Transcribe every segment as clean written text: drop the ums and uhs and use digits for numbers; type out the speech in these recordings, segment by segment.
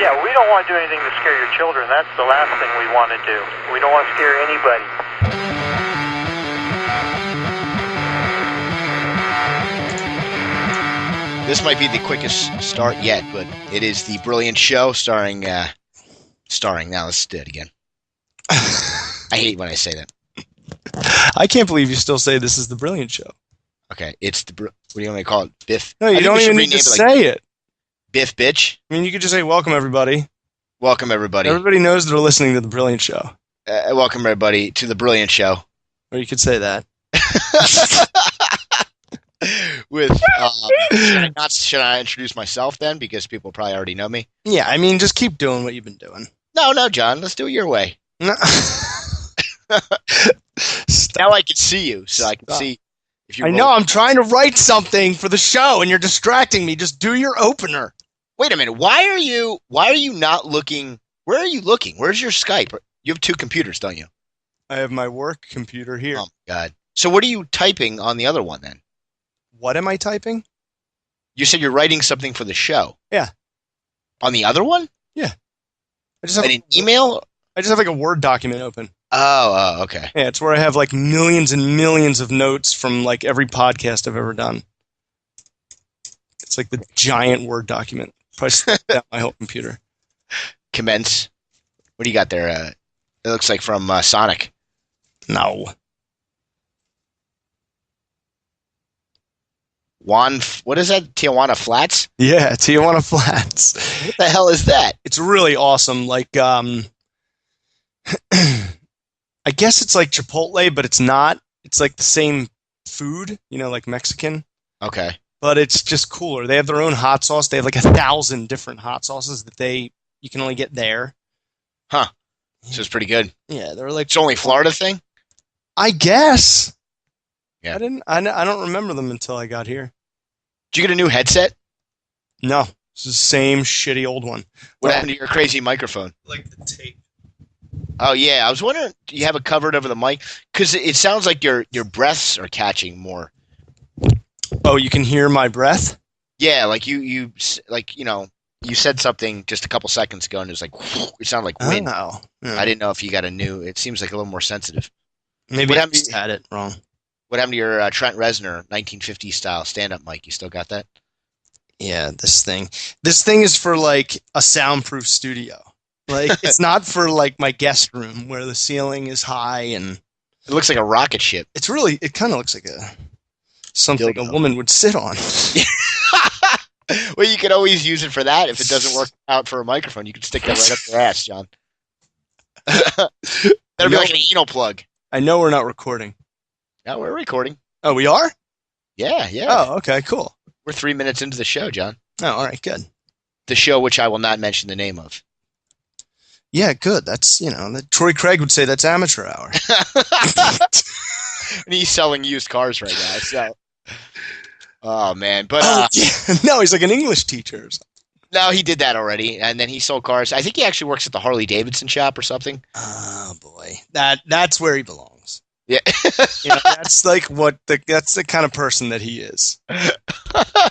Yeah, we don't want to do anything to scare your children. That's the last thing we want to do. We don't want to scare anybody. This might be the quickest start yet, but it is the Brilliant Show starring. Now let's do it again. I hate when I say that. I can't believe you still say this is the Brilliant Show. Okay, it's the. What do you want me to call it? Biff? No, you don't even need to say it. Biff bitch? I mean, you could just say, welcome, everybody. Welcome, everybody. Everybody knows they're listening to the Brilliant Show. Welcome, everybody, to the Brilliant Show. Or you could say that. With should I introduce myself then, because people probably already know me? Yeah, I mean, just keep doing what you've been doing. No, John, let's do it your way. No. Now I can see you, so I can see if you. I know I'm trying to write something for the show, and you're distracting me. Just do your opener. Wait a minute. Why are you not looking? Where are you looking? Where's your Skype? You have two computers, don't you? I have my work computer here. Oh my God. So what are you typing on the other one then? What am I typing? You said you're writing something for the show. Yeah. On the other one? Yeah. I just have an email? I just have like a Word document open. Oh, okay. Yeah, it's where I have like millions and millions of notes from like every podcast I've ever done. It's like the giant Word document. Probably stuck down my whole computer. Commence. What do you got there? It looks like from Sonic. No. What is that? Tijuana Flats? Yeah, Tijuana Flats. What the hell is that? It's really awesome. Like, I guess it's like Chipotle, but it's not. It's like the same food, like Mexican. Okay. But it's just cooler. They have their own hot sauce. They have like 1,000 different hot sauces that you can only get there. Huh. So it's pretty good. Yeah, they're like. It's only a Florida thing? I guess. Yeah. I don't remember them until I got here. Did you get a new headset? No. It's the same shitty old one. What happened to your crazy microphone? Like the tape. Oh, yeah. I was wondering, do you have it covered over the mic? Because it sounds like your breaths are catching more. Oh, you can hear my breath? Yeah, like you said something just a couple seconds ago, and it was like, it sounded like wind. Oh. Yeah. I didn't know if you got a new, it seems like a little more sensitive. Maybe I just had it wrong. What happened to your Trent Reznor 1950s style stand-up mic? You still got that? Yeah, this thing. This thing is for like a soundproof studio. Like it's not for like my guest room where the ceiling is high and it looks like a rocket ship. It kind of looks like something a woman would sit on. Well, you could always use it for that. If it doesn't work out for a microphone, you can stick that right up your ass, John. That'll be like an anal plug. I know we're not recording. No, we're recording. Oh, we are? Yeah. Oh, okay, cool. We're 3 minutes into the show, John. Oh, all right, good. The show which I will not mention the name of. Yeah, good. That's, Troy Craig would say that's amateur hour. And he's selling used cars right now, so. Oh, man. But yeah. No, he's like an English teacher or something. No, he did that already, and then he sold cars. I think he actually works at the Harley-Davidson shop or something. Oh, boy. That's where he belongs. Yeah. That's like that's the kind of person that he is. I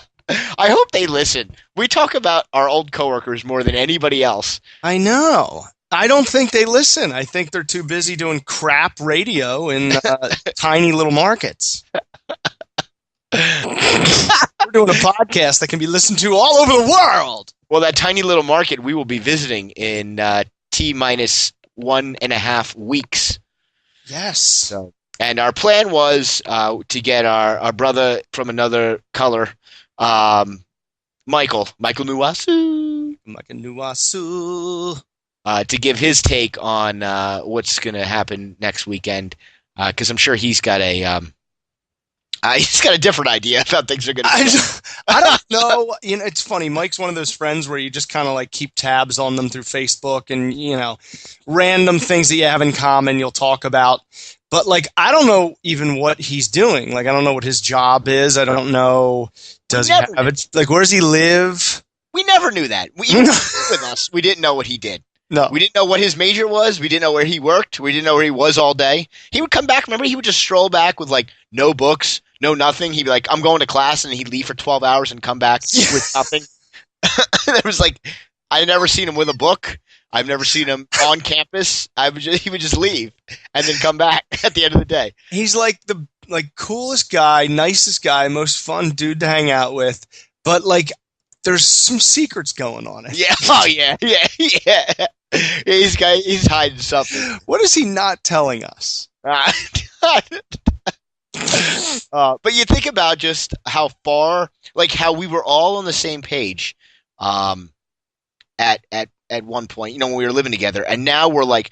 hope they listen. We talk about our old coworkers more than anybody else. I know. I don't think they listen. I think they're too busy doing crap radio in tiny little markets. We're doing a podcast that can be listened to all over the world. Well, that tiny little market we will be visiting in T-minus 1.5 weeks. Yes. So, and our plan was to get our brother from another color, Michael Nwosu. Michael Nwosu. To give his take on what's going to happen next weekend, because I'm sure he's got a different idea of how things are going to be. I don't know. It's funny. Mike's one of those friends where you just kind of like keep tabs on them through Facebook and, random things that you have in common you'll talk about. But like, I don't know even what he's doing. Like, I don't know what his job is. I don't know. Does he have it? Like, where does he live? We never knew that. Even with us, we didn't know what he did. No. We didn't know what his major was. We didn't know where he worked. We didn't know where he was all day. He would come back. Remember, he would just stroll back with like no books, no nothing. He'd be like, I'm going to class, and he'd leave for 12 hours and come back with nothing. There was like I never seen him with a book. I've never seen him on campus. He would just leave and then come back at the end of the day. He's like the coolest guy, nicest guy, most fun dude to hang out with. But like, there's some secrets going on. Yeah. Oh yeah. Yeah. He's hiding something. What is he not telling us? But you think about just how far, like how we were all on the same page, at one point, you know, when we were living together, and now we're like,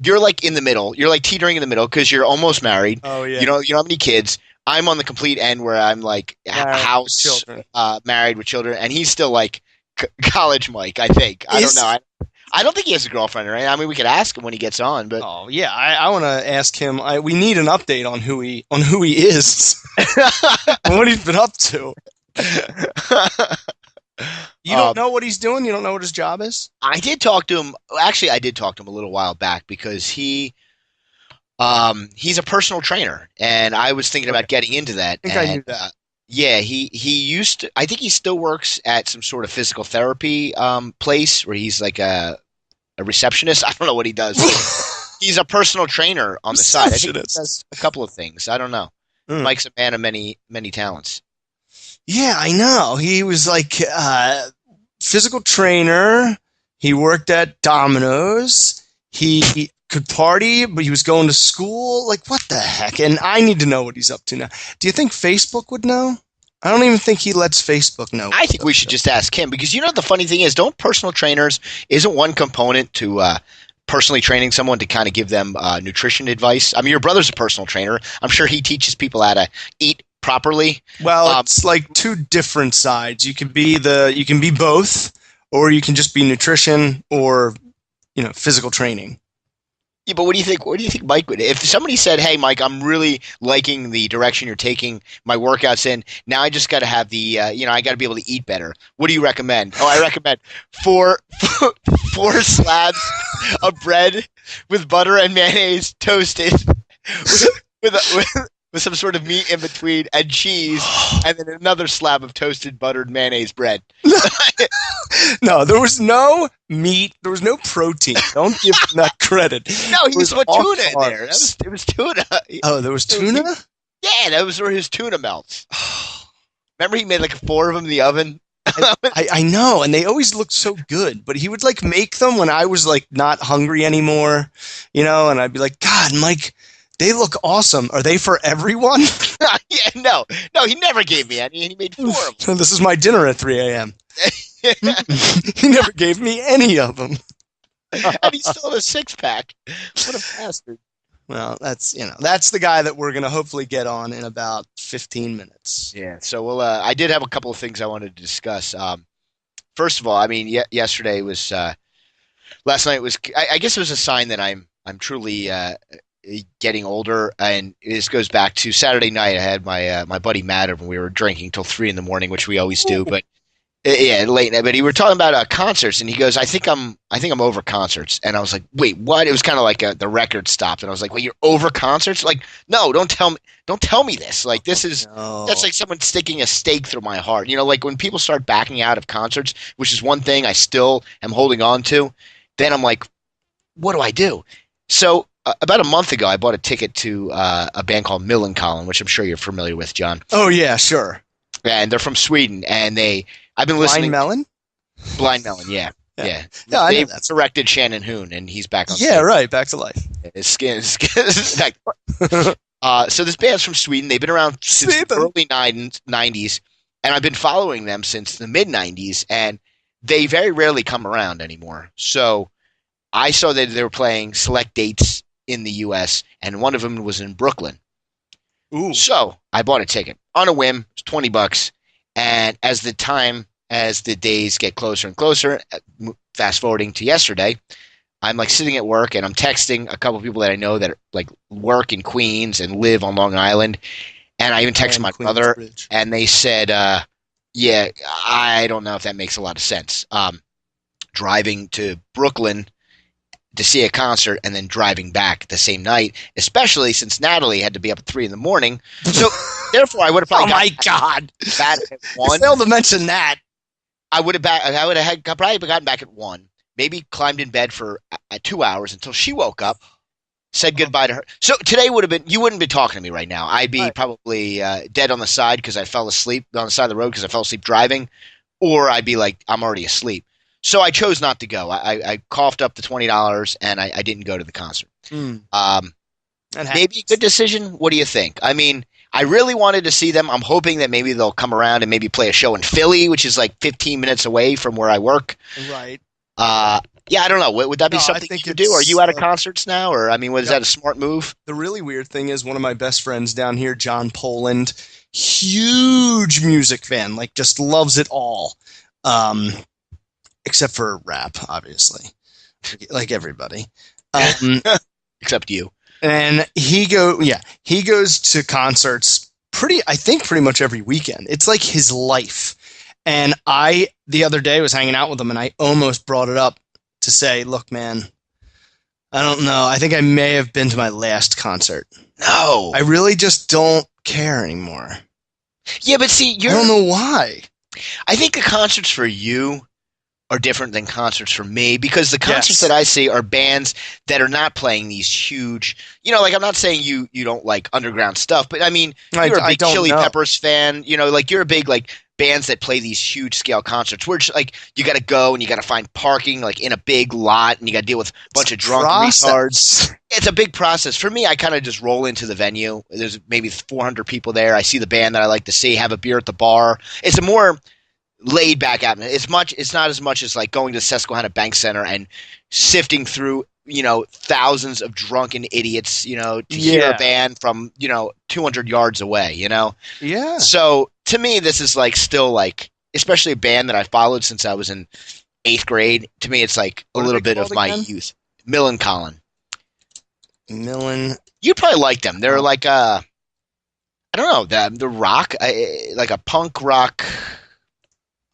you're like in the middle, you're like teetering in the middle because you're almost married. Oh yeah. You don't have any kids. I'm on the complete end where I'm like house, married with children, and he's still like college Mike. I think. I don't know. I don't think he has a girlfriend, right? I mean, we could ask him when he gets on, but oh yeah, I want to ask him. We need an update on who he is, and what he's been up to. You don't know what he's doing? You don't know what his job is? I did talk to him. Actually, I did talk to him a little while back because he's a personal trainer, and I was thinking about getting into that. I think I knew that. Yeah, he used to. I think he still works at some sort of physical therapy place where he's like a receptionist. I don't know what he does. He's a personal trainer on the side. I think he does a couple of things. I don't know. Mike's a man of many talents. Yeah, I know. He was like physical trainer. He worked at Domino's. He could party, but he was going to school. Like, what the heck? And I need to know what he's up to now. Do you think Facebook would know? I don't even think he lets Facebook know. I think we should just ask him because, you know, the funny thing is, don't personal trainers, isn't one component to personally training someone to kind of give them nutrition advice? I mean, your brother's a personal trainer. I'm sure he teaches people how to eat properly. Well, it's like two different sides. You can be both, or you can just be nutrition or, you know, physical training. Yeah, but what do you think? What do you think Mike would? If somebody said, "Hey, Mike, I'm really liking the direction you're taking my workouts in. Now I just got to have the, I got to be able to eat better. What do you recommend?" Oh, I recommend four slabs of bread with butter and mayonnaise toasted with some sort of meat in between and cheese, and then another slab of toasted buttered mayonnaise bread. No, there was no meat. There was no protein. Don't give him that credit. No, he was put tuna in there. It was tuna. Oh, there was tuna? Yeah, those were his tuna melts. Remember he made like 4 of them in the oven? I know, and they always looked so good, but he would like make them when I was like not hungry anymore, you know, and I'd be like, God, Mike, they look awesome. Are they for everyone? Yeah, no, he never gave me any, and he made 4 of them. This is my dinner at 3 a.m. He never gave me any of them. And he still has a 6-pack. What a bastard. Well, that's the guy that we're going to hopefully get on in about 15 minutes. Yeah, so I did have a couple of things I wanted to discuss. First of all, I mean, yesterday was last night was, I guess it was a sign that I'm truly getting older, and this goes back to Saturday night. I had my buddy Matt over, and we were drinking till 3 a.m, which we always do, but yeah, late night. But he were talking about concerts, and he goes, I think I'm over concerts. And I was like, wait, what? It was kind of like the record stopped, and I was like, well, you're over concerts? Like, no, don't tell me this. Like, this is that's like someone sticking a stake through my heart. You know, like when people start backing out of concerts, which is one thing I still am holding on to. Then I'm like, what do I do? So about a month ago, I bought a ticket to a band called Millencolin, which I'm sure you're familiar with, John. Oh yeah, sure. And they're from Sweden, and I've been listening. Blind Melon, yeah. Yeah, they resurrected Shannon Hoon, and he's back on stage. Yeah, right, back to life. His skin is back. So this band's from Sweden. They've been around since the early 90s, and I've been following them since the mid-90s, and they very rarely come around anymore. So I saw that they were playing select dates in the U.S., and one of them was in Brooklyn. Ooh. So I bought a ticket on a whim. It's $20, and as the days get closer and closer, fast forwarding to yesterday, I'm like sitting at work and I'm texting a couple of people that I know that like work in Queens and live on Long Island, and I even texted my brother, and they said, "Yeah, I don't know if that makes a lot of sense. Driving to Brooklyn to see a concert and then driving back the same night, especially since Natalie had to be up at 3 a.m. So therefore, I would have probably. Oh my God! That one. Failed to mention that. I would have probably gotten back at 1, maybe climbed in bed for 2 hours until she woke up, said goodbye to her. So today you wouldn't be talking to me right now. I'd be Right. probably dead on the side because I fell asleep on the side of the road because I fell asleep driving, or I'd be like, I'm already asleep. So I chose not to go. I coughed up the $20 and I didn't go to the concert. Mm. Maybe a good decision. What do you think? I mean, I really wanted to see them. I'm hoping that maybe they'll come around and maybe play a show in Philly, which is like 15 minutes away from where I work. Right. Yeah, I don't know. Would that be No, I something think you could do? Are you it's, out of concerts now? Or, I mean, was that a smart move? The really weird thing is one of my best friends down here, John Poland, huge music fan, like just loves it all. Except for rap, obviously, like everybody. Except you. And he goes to concerts pretty much every weekend. It's like his life. And I, the other day, was hanging out with him, and I almost brought it up to say, look, man, I don't know. I think I may have been to my last concert. No. I really just don't care anymore. Yeah, but see, I don't know why. I think the concerts for you are different than concerts for me because the concerts Yes. that I see are bands that are not playing these huge, like I'm not saying you don't like underground stuff, but I mean, you're a big don't Chili know. Peppers fan, like you're a big like bands that play these huge scale concerts where it's like you got to go and you got to find parking like in a big lot and you got to deal with a bunch of drunk retards. It's a big process. For me, I kind of just roll into the venue. There's maybe 400 people there. I see the band that I like to see, have a beer at the bar. It's a more laid back atmosphere. It's not as much as like going to Susquehanna Bank Center and sifting through, thousands of drunken idiots, to hear a band from, 200 yards away, Yeah. So to me, this is like still like, especially a band that I followed since I was in 8th grade. To me, it's like a little bit of my youth. Millencolin. You probably like them. They're like I don't know, the rock, like a punk rock.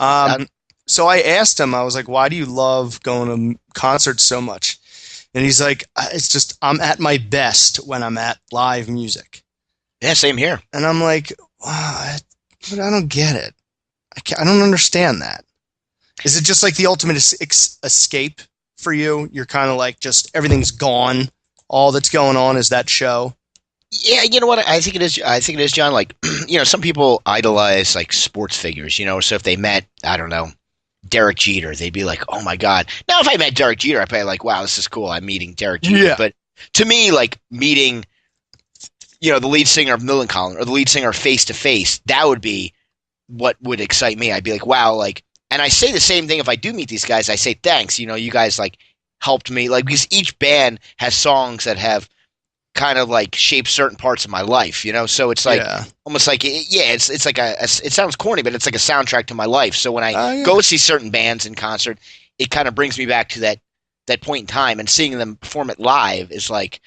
So I asked him, I was like, why do you love going to concerts so much? And he's like, it's just, I'm at my best when I'm at live music. Yeah, same here. And I'm like, wow, but I don't get it. I don't understand that. Is it just like the ultimate escape for you? You're kind of like just everything's gone. All that's going on is that show. Yeah, you know what? I think it is, John. Like, some people idolize like sports figures, so if they met, I don't know, Derek Jeter, they'd be like, oh my God. Now, if I met Derek Jeter, I'd be like, wow, this is cool. I'm meeting Derek Jeter. Yeah. But to me, like meeting, the lead singer of Millencolin or the lead singer face to face, that would be what would excite me. I'd be like, wow, like, and I say the same thing if I do meet these guys. I say, thanks, you guys like helped me. Like, because each band has songs that have kind of like shaped certain parts of my life, so it's like almost like it's like it sounds corny, but it's like a soundtrack to my life. So when I go see certain bands in concert, it kind of brings me back to that point in time, and seeing them perform it live is like,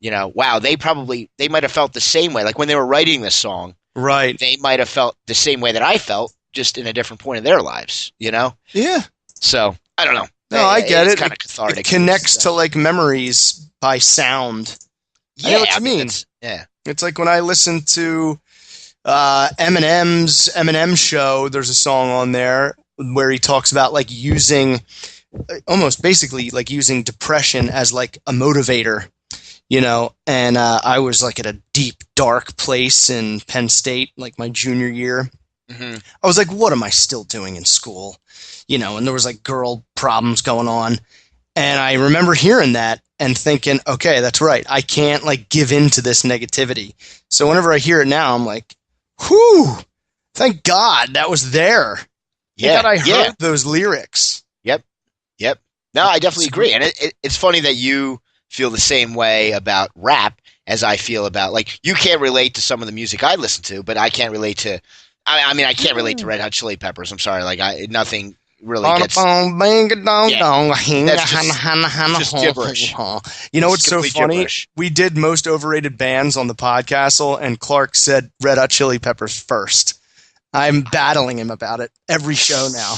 wow, they might have felt the same way, like when they were writing this song, right? They might have felt the same way that I felt, just in a different point of their lives, Yeah. So I don't know. No, I get it. It's kind of cathartic. It connects to like memories by sound. Yeah, I know what you mean. It's like when I listen to Eminem's Eminem show, there's a song on there where he talks about like using almost basically like using depression as like a motivator, and I was like at a deep, dark place in Penn State, like my junior year. Mm-hmm. I was like, what am I still doing in school? And there was like girl problems going on. And I remember hearing that and thinking, okay, that's right. I can't like give in to this negativity. So whenever I hear it now, I'm like, whew, thank God that was there. Yeah. I heard those lyrics. Yep. No, I definitely agree. And it's funny that you feel the same way about rap as I feel about, like, you can't relate to some of the music I listen to, but I can't relate to, I mean, I can't relate to Red Hot Chili Peppers. I'm sorry. Like, nothing really gets. Just gibberish. You know what's so Complete funny? gibberish. We did most overrated bands on the podcast, and Clark said Red Hot Chili Peppers first. I'm battling him about it every show now.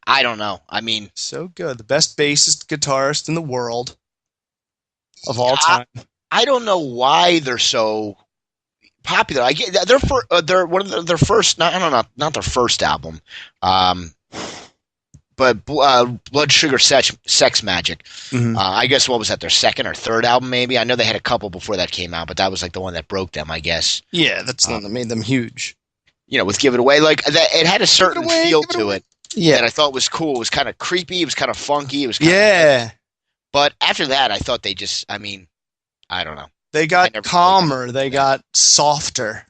I don't know. I mean, so good. The best bassist guitarist in the world of all time. I don't know why they're so popular. I get they're one of their first. Not, I don't know, not their first album, but Blood Sugar Sex Magic. Mhm. I guess what was that? Their second or third album, maybe. I know they had a couple before that came out, but that was like the one that broke them, I guess. Yeah, that's the one that made them huge. With Give It Away, like that, it had a certain feel to it Yeah, that I thought was cool. It was kind of creepy. It was kind of funky. It was But after that, I thought they just. I mean, I don't know. They got calmer. They got softer,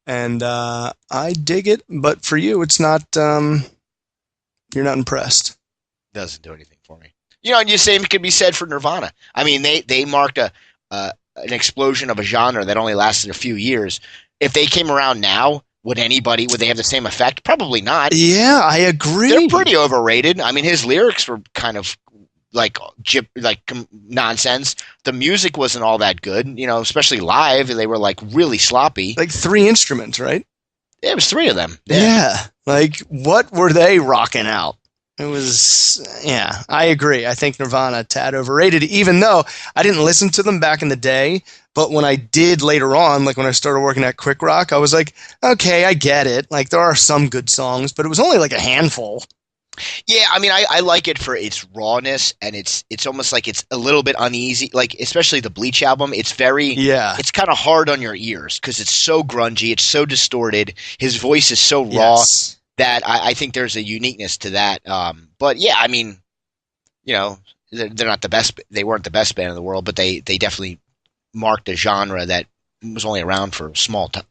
and I dig it. But for you, it's not. You're not impressed. Doesn't do anything for me. And the same could be said for Nirvana. I mean, they marked an explosion of a genre that only lasted a few years. If they came around now, would they have the same effect? Probably not. Yeah, I agree. They're pretty overrated. I mean, his lyrics were kind of like nonsense. The music wasn't all that good, especially live. They were like really sloppy. Like 3 instruments, right? It was 3 of them. Yeah. Like, what were they rocking out? It was, yeah, I agree. I think Nirvana, tad overrated, even though I didn't listen to them back in the day. But when I did later on, like when I started working at Quick Rock, I was like, okay, I get it. Like, there are some good songs, but it was only like a handful. Yeah, I mean, I like it for its rawness, and it's almost like it's a little bit uneasy. Like, especially the Bleach album, it's it's kind of hard on your ears because it's so grungy, it's so distorted. His voice is so raw that I think there's a uniqueness to that. But yeah, I mean, they're not the best. They weren't the best band in the world, but they definitely marked a genre that was only around for a small time.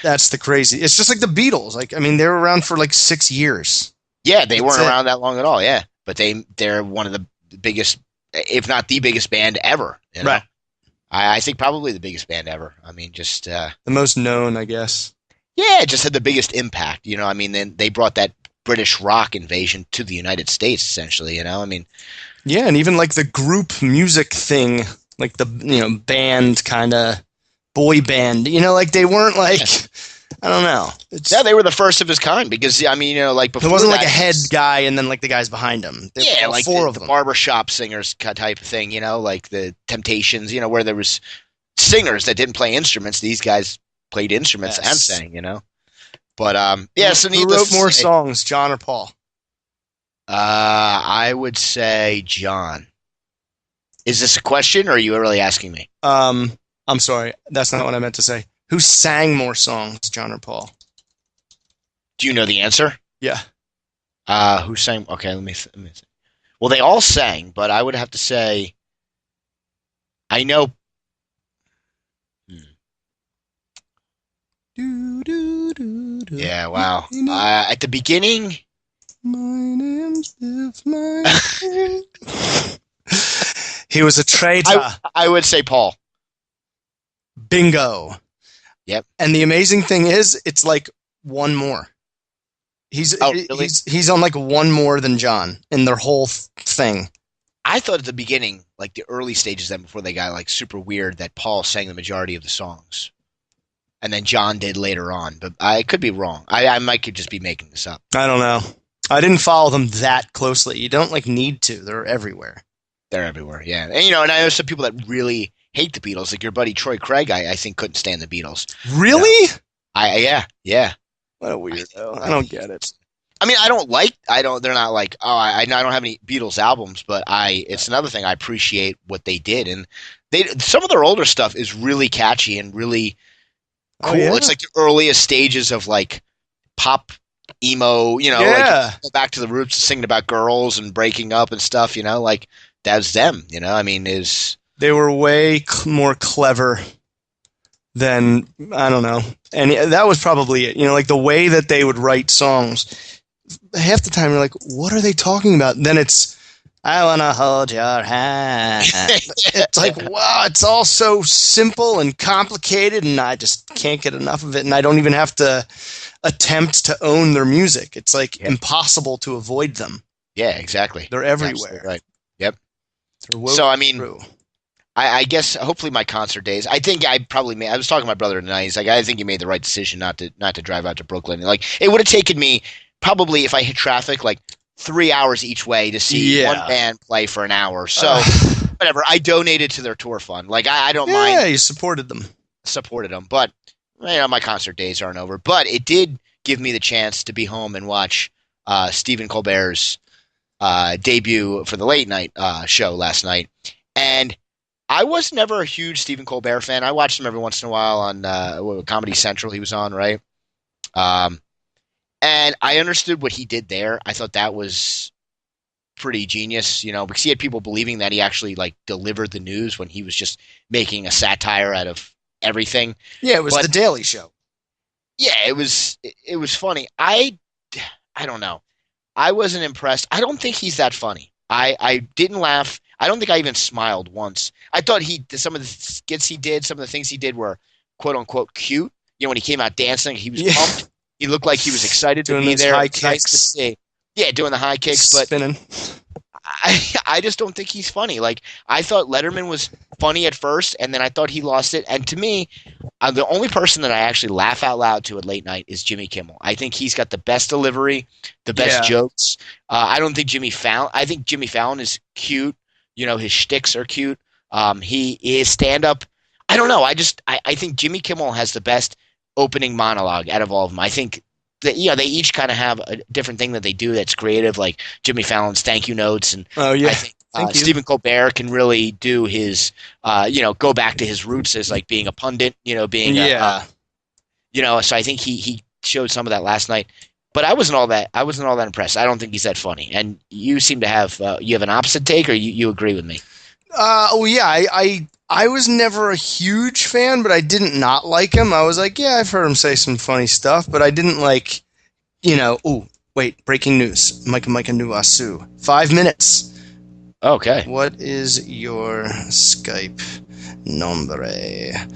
That's the crazy. It's just like the Beatles. Like, I mean, they were around for like 6 years. Yeah, they weren't around that long at all. Yeah, but they're one of the biggest, if not the biggest band ever. Right. I think probably the biggest band ever. I mean, just the most known, I guess. Yeah, it just had the biggest impact. I mean, then they brought that British rock invasion to the United States, essentially. I mean, yeah, and even like the group music thing, like the band kind of boy band. Like they weren't like. Yeah. I don't know. They were the first of his kind because, I mean, like before there wasn't like a head guy and then like the guys behind him. Yeah, like 4 of them. The barbershop singers type of thing, like the Temptations, where there was singers that didn't play instruments. These guys played instruments and sang, But, yeah, so who wrote more songs, John or Paul? I would say John. Is this a question or are you really asking me? I'm sorry. That's not what I meant to say. Who sang more songs, John or Paul? Do you know the answer? Yeah. Who sang? Okay, let me see. Well, they all sang, but I would have to say, I know. Yeah, wow. At the beginning. My name's Biff, my name. He was a traitor. I would say Paul. Bingo. Yep. And the amazing thing is, it's like one more. Really? He's on like one more than John in their whole thing. I thought at the beginning, like the early stages, then before they got like super weird, that Paul sang the majority of the songs, and then John did later on. But I could be wrong. I might could just be making this up. I don't know. I didn't follow them that closely. You don't like need to. They're everywhere. They're everywhere. Yeah, and and I know some people that really hate the Beatles, like your buddy Troy Craig. I think couldn't stand the Beatles. Really? Yeah. What a weirdo. I don't get it. I mean, they're not like, I don't have any Beatles albums, but it's another thing. I appreciate what they did. And some of their older stuff is really catchy and really cool. Oh, yeah? It's like the earliest stages of like pop emo, like go back to the roots, singing about girls and breaking up and stuff, like that's them, I mean, they were way more clever than, I don't know. And that was probably it. Like the way that they would write songs, half the time you're like, what are they talking about? Then it's, I want to hold your hand. It's like, wow, it's all so simple and complicated, and I just can't get enough of it. And I don't even have to attempt to own their music. It's like impossible to avoid them. Yeah, exactly. They're everywhere. Right. Yep. So, I mean, I guess hopefully my concert days. I think I was talking to my brother tonight. He's like, I think you made the right decision not to drive out to Brooklyn. Like, it would have taken me probably, if I hit traffic, like 3 hours each way to see one band play for an hour. So whatever. I donated to their tour fund. Like I don't mind. Yeah, you supported them. supported him. But my concert days aren't over. But it did give me the chance to be home and watch Stephen Colbert's debut for the late night show last night. And I was never a huge Stephen Colbert fan. I watched him every once in a while on Comedy Central. He was on, right? And I understood what he did there. I thought that was pretty genius, because he had people believing that he actually delivered the news when he was just making a satire out of everything. Yeah, it was The Daily Show. Yeah, it was funny. I don't know. I wasn't impressed. I don't think he's that funny. I didn't laugh. I don't think I even smiled once. I thought some of the skits he did, some of the things he did were quote unquote cute. When he came out dancing, he was pumped. He looked like he was excited to be there. High kicks. Nice to see. Yeah, doing the high kicks, but spinning. I just don't think he's funny. I thought Letterman was funny at first, and then I thought he lost it. And to me, the only person that I actually laugh out loud to at late night is Jimmy Kimmel. I think he's got the best delivery, the best jokes. I don't think I think Jimmy Fallon is cute. His shticks are cute. He is stand-up. I don't know. I think Jimmy Kimmel has the best opening monologue out of all of them. I think that they each kind of have a different thing that they do that's creative, like Jimmy Fallon's thank you notes, and I think Stephen Colbert can really do his go back to his roots as being a pundit, being so I think he showed some of that last night, but I wasn't all that impressed. I don't think he's that funny, and you seem to have you have an opposite take, or you agree with me? I was never a huge fan, but I didn't not like him. I was like, yeah, I've heard him say some funny stuff, but I didn't breaking news. Micah Nwosu. 5 minutes. Okay. What is your Skype number?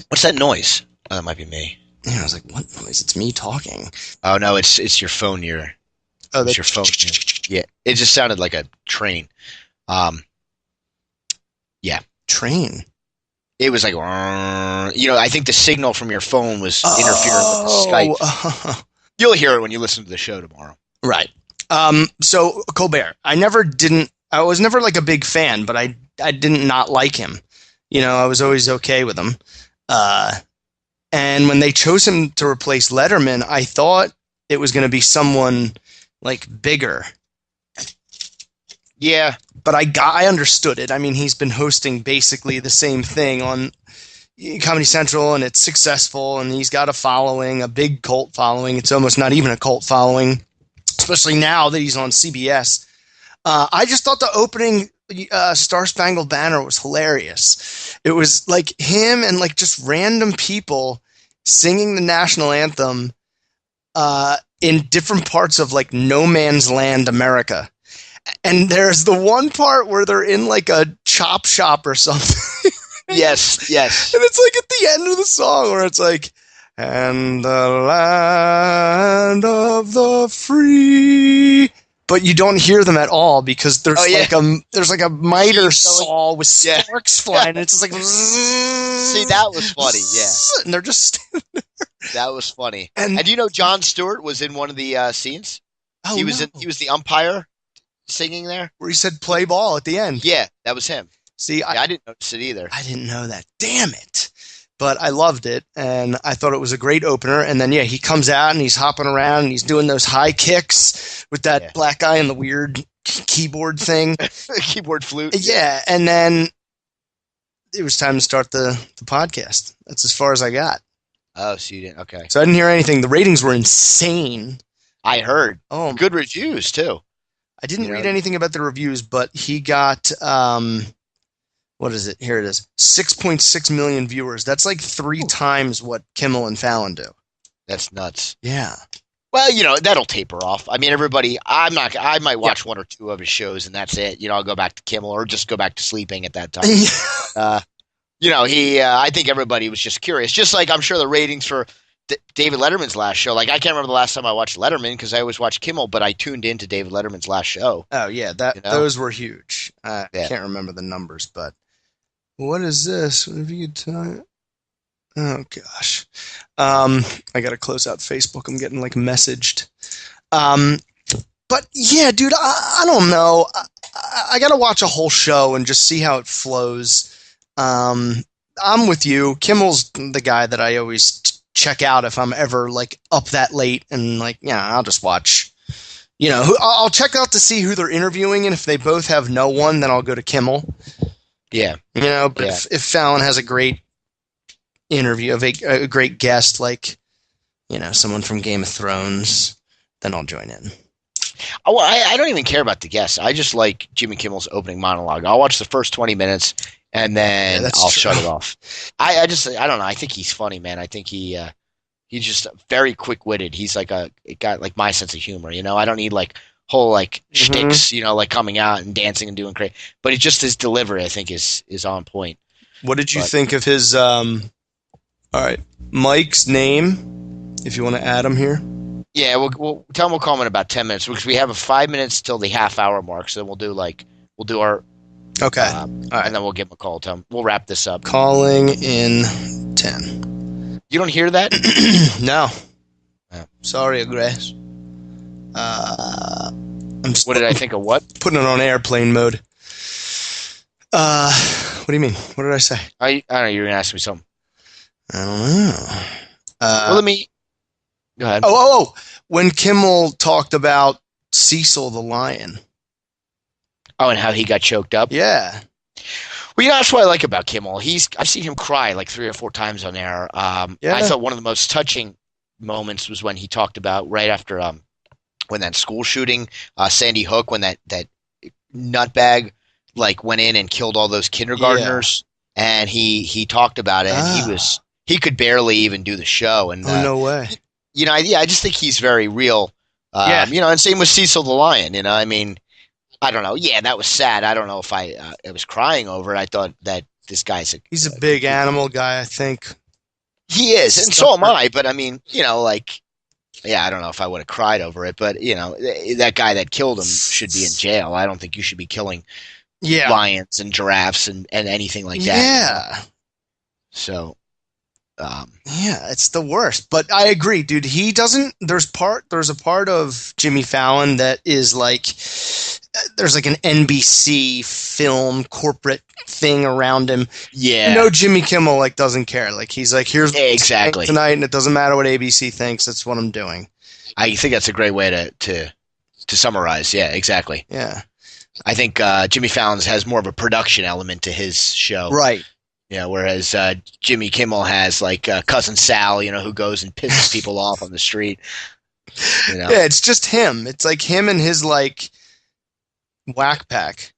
What's that noise? Oh, that might be me. Yeah, I was like, what noise? It's me talking. Oh, no, it's your phone. It's your phone. Yeah, it just sounded like a train. Yeah. Train? It was like, I think the signal from your phone was interfering with the Skype. You'll hear it when you listen to the show tomorrow. Right. So Colbert, I was never a big fan, but I didn't not like him. I was always okay with him. And when they chose him to replace Letterman, I thought it was going to be someone bigger. Yeah. But I understood it. I mean, he's been hosting basically the same thing on Comedy Central, and it's successful, and he's got a following, a big cult following. It's almost not even a cult following, especially now that he's on CBS. I just thought the opening Star Spangled Banner was hilarious. It was him and just random people singing the national anthem in different parts of no man's land America. And there's the one part where they're in a chop shop or something. Yes. And it's at the end of the song where it's and the land of the free. But you don't hear them at all because there's a miter saw with sparks flying. And it's just see, that was funny. Yeah. And they're just standing there. That was funny. And Jon Stewart was in one of the scenes. Oh, he was the umpire singing there where he said play ball at the end. Yeah, that was him. See, I didn't notice it either. I didn't know that. Damn it. But I loved it, and I thought it was a great opener. And then, he comes out, and he's hopping around, and he's doing those high kicks with that black guy and the weird keyboard thing. Keyboard flute. Yeah, and then it was time to start the podcast. That's as far as I got. Oh, so you didn't. Okay. So I didn't hear anything. The ratings were insane. I heard. Oh, good reviews, too. I didn't read anything about the reviews, but he got, what is it? Here it is. 6.6 million viewers. That's 3 times what Kimmel and Fallon do. That's nuts. Yeah. Well, that'll taper off. I mean, I might watch one or two of his shows and that's it. I'll go back to Kimmel or just go back to sleeping at that time. I think everybody was just curious. Just like I'm sure the ratings for David Letterman's last show. I can't remember the last time I watched Letterman because I always watch Kimmel, but I tuned into David Letterman's last show. Oh yeah, those were huge. I can't remember the numbers, but what is this? What have you done? Oh gosh, I gotta close out Facebook. I'm getting messaged. But yeah, dude, I don't know. I gotta watch a whole show and just see how it flows. I'm with you. Kimmel's the guy that I always check out if I'm ever like up that late, and like, yeah, I'll just watch. I'll check out to see who they're interviewing, and if they both have no one, then I'll go to Kimmel. Yeah. But if Fallon has a great interview, a great guest, like, someone from Game of Thrones, then I'll join in. Oh, well, I don't even care about the guests. I just like Jimmy Kimmel's opening monologue. I'll watch the first 20 minutes and then I'll shut it off. I don't know. I think he's funny, man. I think he's just very quick-witted. He's like got like my sense of humor. I don't need like whole like shticks, like coming out and dancing and doing great. But it's just his delivery, I think, is on point. What did you think of his? All right, Mike's name, if you want to add him here. Yeah, we'll tell him we'll call him in about 10 minutes because we have 5 minutes till the half-hour mark. So then we'll do our okay, all right, and then we'll give him a call. Tell him we'll wrap this up. Calling in 10. You don't hear that? No. Oh. Sorry, Grace. What did I think of what? Putting it on airplane mode. What do you mean? What did I say? I don't know. You were gonna ask me something. I don't know. Well, let me. Go ahead. Oh! When Kimmel talked about Cecil the lion. Oh, and how he got choked up? Yeah. Well, that's what I like about Kimmel. I've seen him cry like 3 or 4 times on air. I thought one of the most touching moments was when he talked about right after when that school shooting, Sandy Hook, when that nutbag like went in and killed all those kindergartners, and he talked about it, and he could barely even do the show. And no way. I just think he's very real. And same with Cecil the lion. I mean, I don't know. Yeah, that was sad. I don't know if I was crying over it. I thought that this guy's he's a big animal guy, I think. He is, and so am I. But I mean, I don't know if I would have cried over it. But that guy that killed him should be in jail. I don't think you should be killing lions and giraffes and anything like that. Yeah. So. It's the worst. But I agree, dude. He doesn't. There's a part of Jimmy Fallon that is like, there's like an NBC film corporate thing around him. Yeah. Jimmy Kimmel like doesn't care. Like he's like, here's exactly tonight, and it doesn't matter what ABC thinks. That's what I'm doing. I think that's a great way to summarize. Yeah, exactly. Yeah. I think Jimmy Fallon's has more of a production element to his show. Right. Whereas Jimmy Kimmel has like Cousin Sal, who goes and pisses people off on the street. Yeah, it's just him. It's like him and his like whack pack.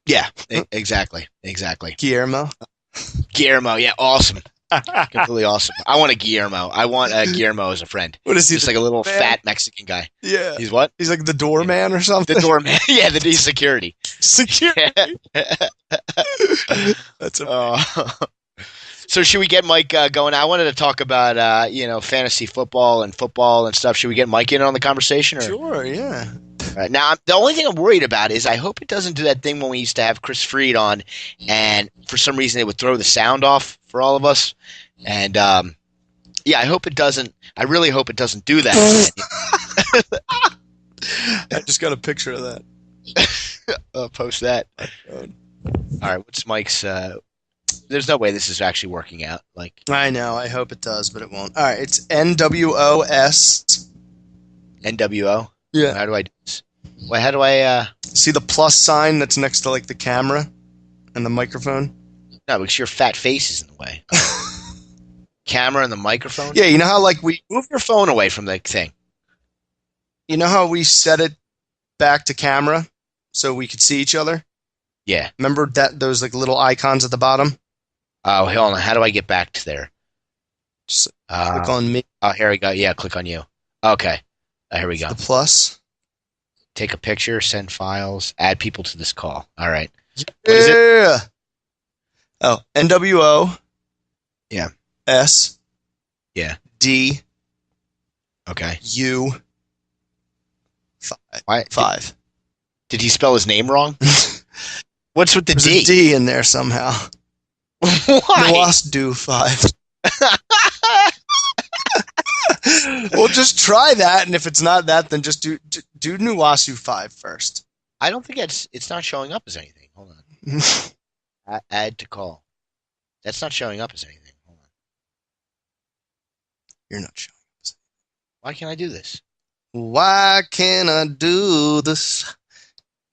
Yeah, exactly. Guillermo, yeah, awesome. Completely awesome. I want a Guillermo. I want a Guillermo as a friend. What is he? Just like a little fat Mexican guy. Yeah. He's what? He's like the doorman or something. The doorman. Yeah, he's security. Security. That's So should we get Mike going? I wanted to talk about fantasy football and stuff. Should we get Mike in on the conversation? Or? Sure. Yeah. Right. Now, the only thing I'm worried about is I hope it doesn't do that thing when we used to have Chris Fried on, and for some reason it would throw the sound off for all of us. And I hope it doesn't. I really hope it doesn't do that. I just got a picture of that. I'll post that. All right. What's Mike's? There's no way this is actually working out. Like I know. I hope it does, but it won't. All right. It's NWOS. NWO. Yeah. How do I do this? Wait, how do I see the plus sign that's next to like the camera and the microphone? No, because your fat face is in the way. Camera and the microphone? Yeah, you know how like we move your phone away from the thing. You know how we set it back to camera so we could see each other? Yeah. Remember that those like little icons at the bottom? Oh, hold on. How do I get back to there? Just click on me. Oh, here we go. Yeah, click on you. Okay. Here we go. The plus. Take a picture, send files, add people to this call. All right. What is it? Oh, NWO. Yeah. S. Yeah. D. Okay. U. 5. Did he spell his name wrong? What's with the There's D? A D in there somehow. Why? Nwosu 5. Well, just try that, and if it's not that, then just do Nwosu 5 first. I don't think it's not showing up as anything. Hold on. Add to call. That's not showing up as anything. Hold on. You're not showing. Why can't I do this? Why can't I do this?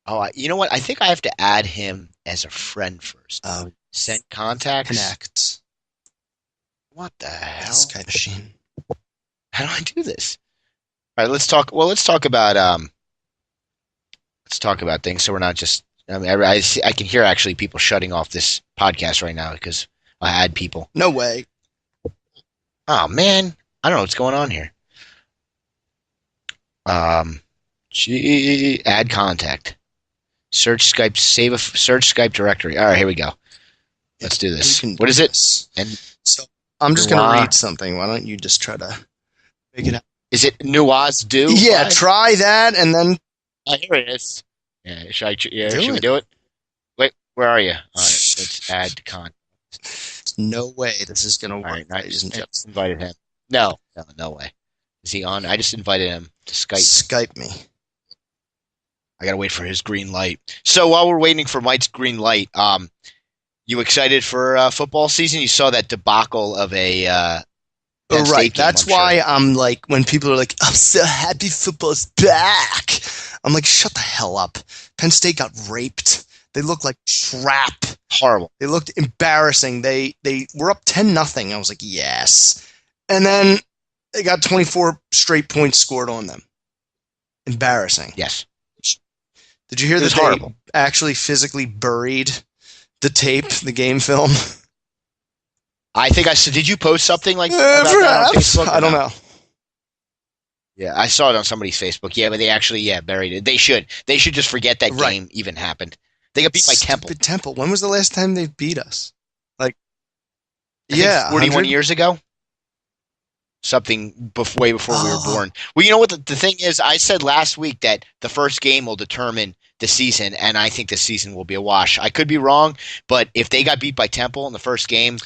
Oh, you know what? I think I have to add him as a friend first. Send contacts. Connect. What the hell? Skype machine. How do I do this? All right, let's talk. Well, let's talk about things. So we're not just. I mean, I can hear actually people shutting off this podcast right now because I add people. No way. Oh man, I don't know what's going on here. Add contact. Search Skype. Search Skype directory. All right, here we go. Let's do this. What is it? And so I'm just going to read something. Why don't you just try to figure it out? Is it Nwosu? Yeah, try that and then. Oh, here it is. Yeah, should we do it? Wait, where are you? All right, let's add contact. No way this is going to work. All right, I just invited him. No way. Is he on? I just invited him to Skype. Skype me. I gotta wait for his green light. So while we're waiting for Mike's green light, you excited for football season? You saw that debacle of a Penn State game, That's why I'm like, when people are like, I'm so happy football's back. I'm like, shut the hell up. Penn State got raped. They looked like crap. Horrible. They looked embarrassing. They were up 10-0. I was like, yes. And then they got 24 straight points scored on them. Embarrassing. Yes. Did you hear that they actually physically buried the tape, the game film? I think I said, did you post something like about that on Facebook? I don't know. Yeah, I saw it on somebody's Facebook. Yeah, but they actually, buried it. They should just forget that game even happened. They got beat by Temple. Temple. When was the last time they beat us? Like, 41 100? years ago? Something way before we were born. Well, you know what the thing is? I said last week that the first game will determine the season, and I think the season will be a wash. I could be wrong, but if they got beat by Temple in the first game,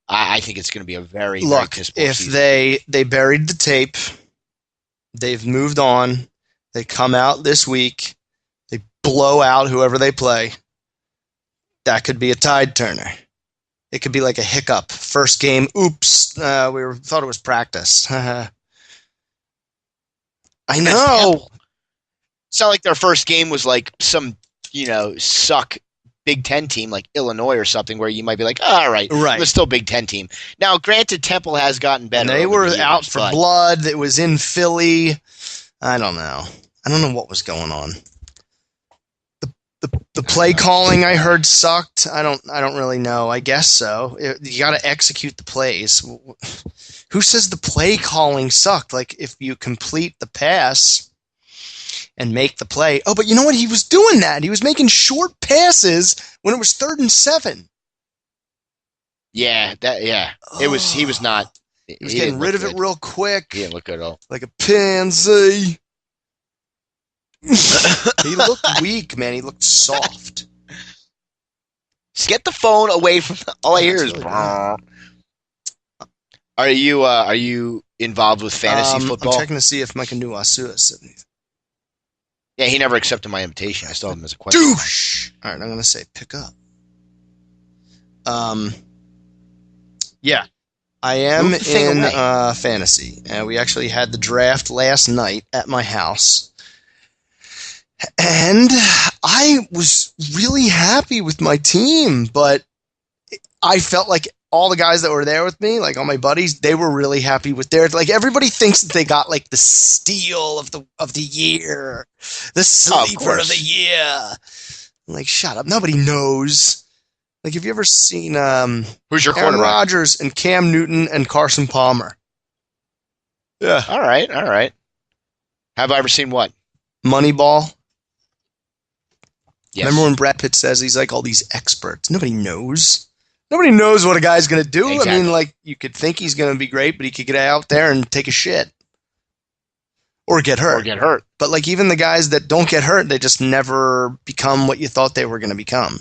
I think it's going to be a very piss poor season. If they buried the tape, they've moved on, they come out this week, they blow out whoever they play, that could be a tide turner. It could be like a hiccup. First game, oops, thought it was practice. I know. It's not like their first game was like some, suck Big Ten team like Illinois or something where you might be like, all right, it was still Big Ten team. Now, granted, Temple has gotten better. And they were out for blood. It was in Philly. I don't know. I don't know what was going on. The play calling I heard sucked. I don't really know. I guess so. You got to execute the plays. Who says the play calling sucked? Like if you complete the pass and make the play. Oh, but you know what? He was doing that. He was making short passes when it was 3rd and 7. Yeah, It was. He was not. He was getting rid of it real quick. He didn't look good at all. Like a pansy. He looked weak, man. He looked soft. Just get the phone away from. All I hear is. Are you involved with fantasy football? I'm checking to see if Mike Nwosu has anything. Yeah, he never accepted my invitation. I still have him as a question. Douche. All right, I'm gonna say pick up. Yeah, I am in fantasy, and we actually had the draft last night at my house. And I was really happy with my team, but I felt like all the guys that were there with me, like all my buddies, they were really happy with theirs. Like everybody thinks that they got like the steal of the year, the sleeper of the year. I'm like, shut up. Nobody knows. Like, have you ever seen who's your Aaron quarterback? Rodgers and Cam Newton and Carson Palmer? Yeah. All right. Have I ever seen what? Moneyball. Yes. Remember when Brad Pitt says he's like all these experts? Nobody knows. Nobody knows what a guy's going to do. Exactly. I mean, like, you could think he's going to be great, but he could get out there and take a shit. Or get hurt. But, like, even the guys that don't get hurt, they just never become what you thought they were going to become.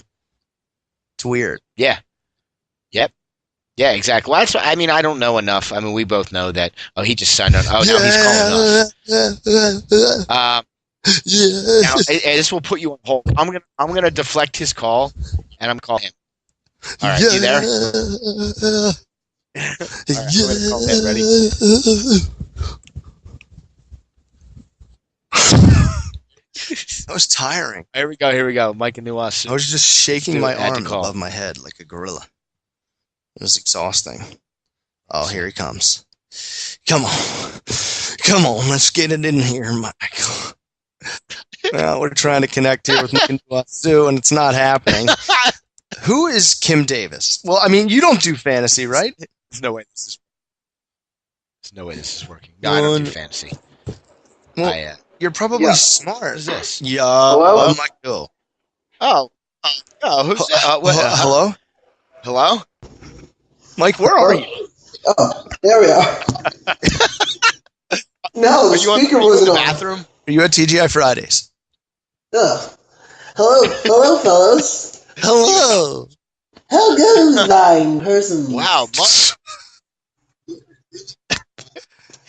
It's weird. Yeah. Yep. Yeah, exactly. Well, I mean, I don't know enough. I mean, we both know that, he just signed on. Oh, now he's calling us. Now, this will put you on hold. I'm gonna deflect his call, and I'm calling him. All right, you there? All right, I'm gonna call that. Ready? That was tiring. Here we go. Mike and Nwosu. I was just shaking my Add to arm call. above my head like a gorilla. It was exhausting. Oh, here he comes. Come on, let's get it in here, Michael. Well, we're trying to connect here with Mike and Nwosu, and it's not happening. Who is Kim Davis? Well, I mean, you don't do fantasy, right? There's no way this is working. No, I don't do fantasy. Well, you're probably smart. What is this? Yeah. Hello? Michael. Oh, who's that? Hello? Hello? Mike, where are you? Oh, there we are. No, the speaker wasn't in the on. bathroom? Are you at TGI Fridays? Hello, fellas. Hello. How goes thine person? Wow, he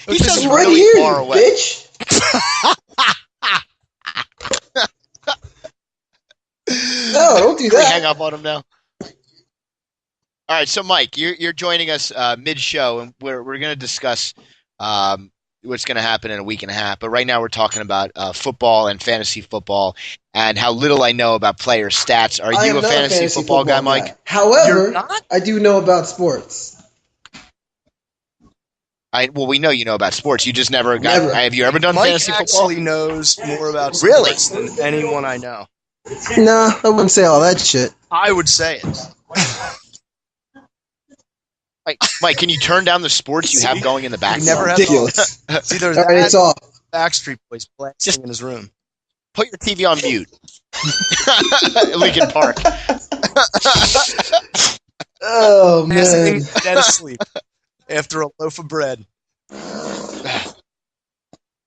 This sounds is right really here, far you away. bitch. No, don't do Can we hang that. up on him now? All right, so Mike, you're joining us mid-show, and we're going to discuss what's going to happen in a week and a half. But right now, we're talking about football and fantasy football, and how little I know about player stats. Are I you am a not fantasy football guy, Mike? However, You're not? I do know about sports. Well, we know you know about sports. You just never got. Never. Have you ever done Mike fantasy football? actually knows more about Really? sports than anyone I know. Nah, I wouldn't say all that shit. I would say it. Mike, can you turn down the sports you have going in the He background? never has Ridiculous. It's either All right, it's that off. or Backstreet Boys blasting in his room. Put your TV on mute. Lincoln Park. Oh, man. Passing dead asleep after a loaf of bread.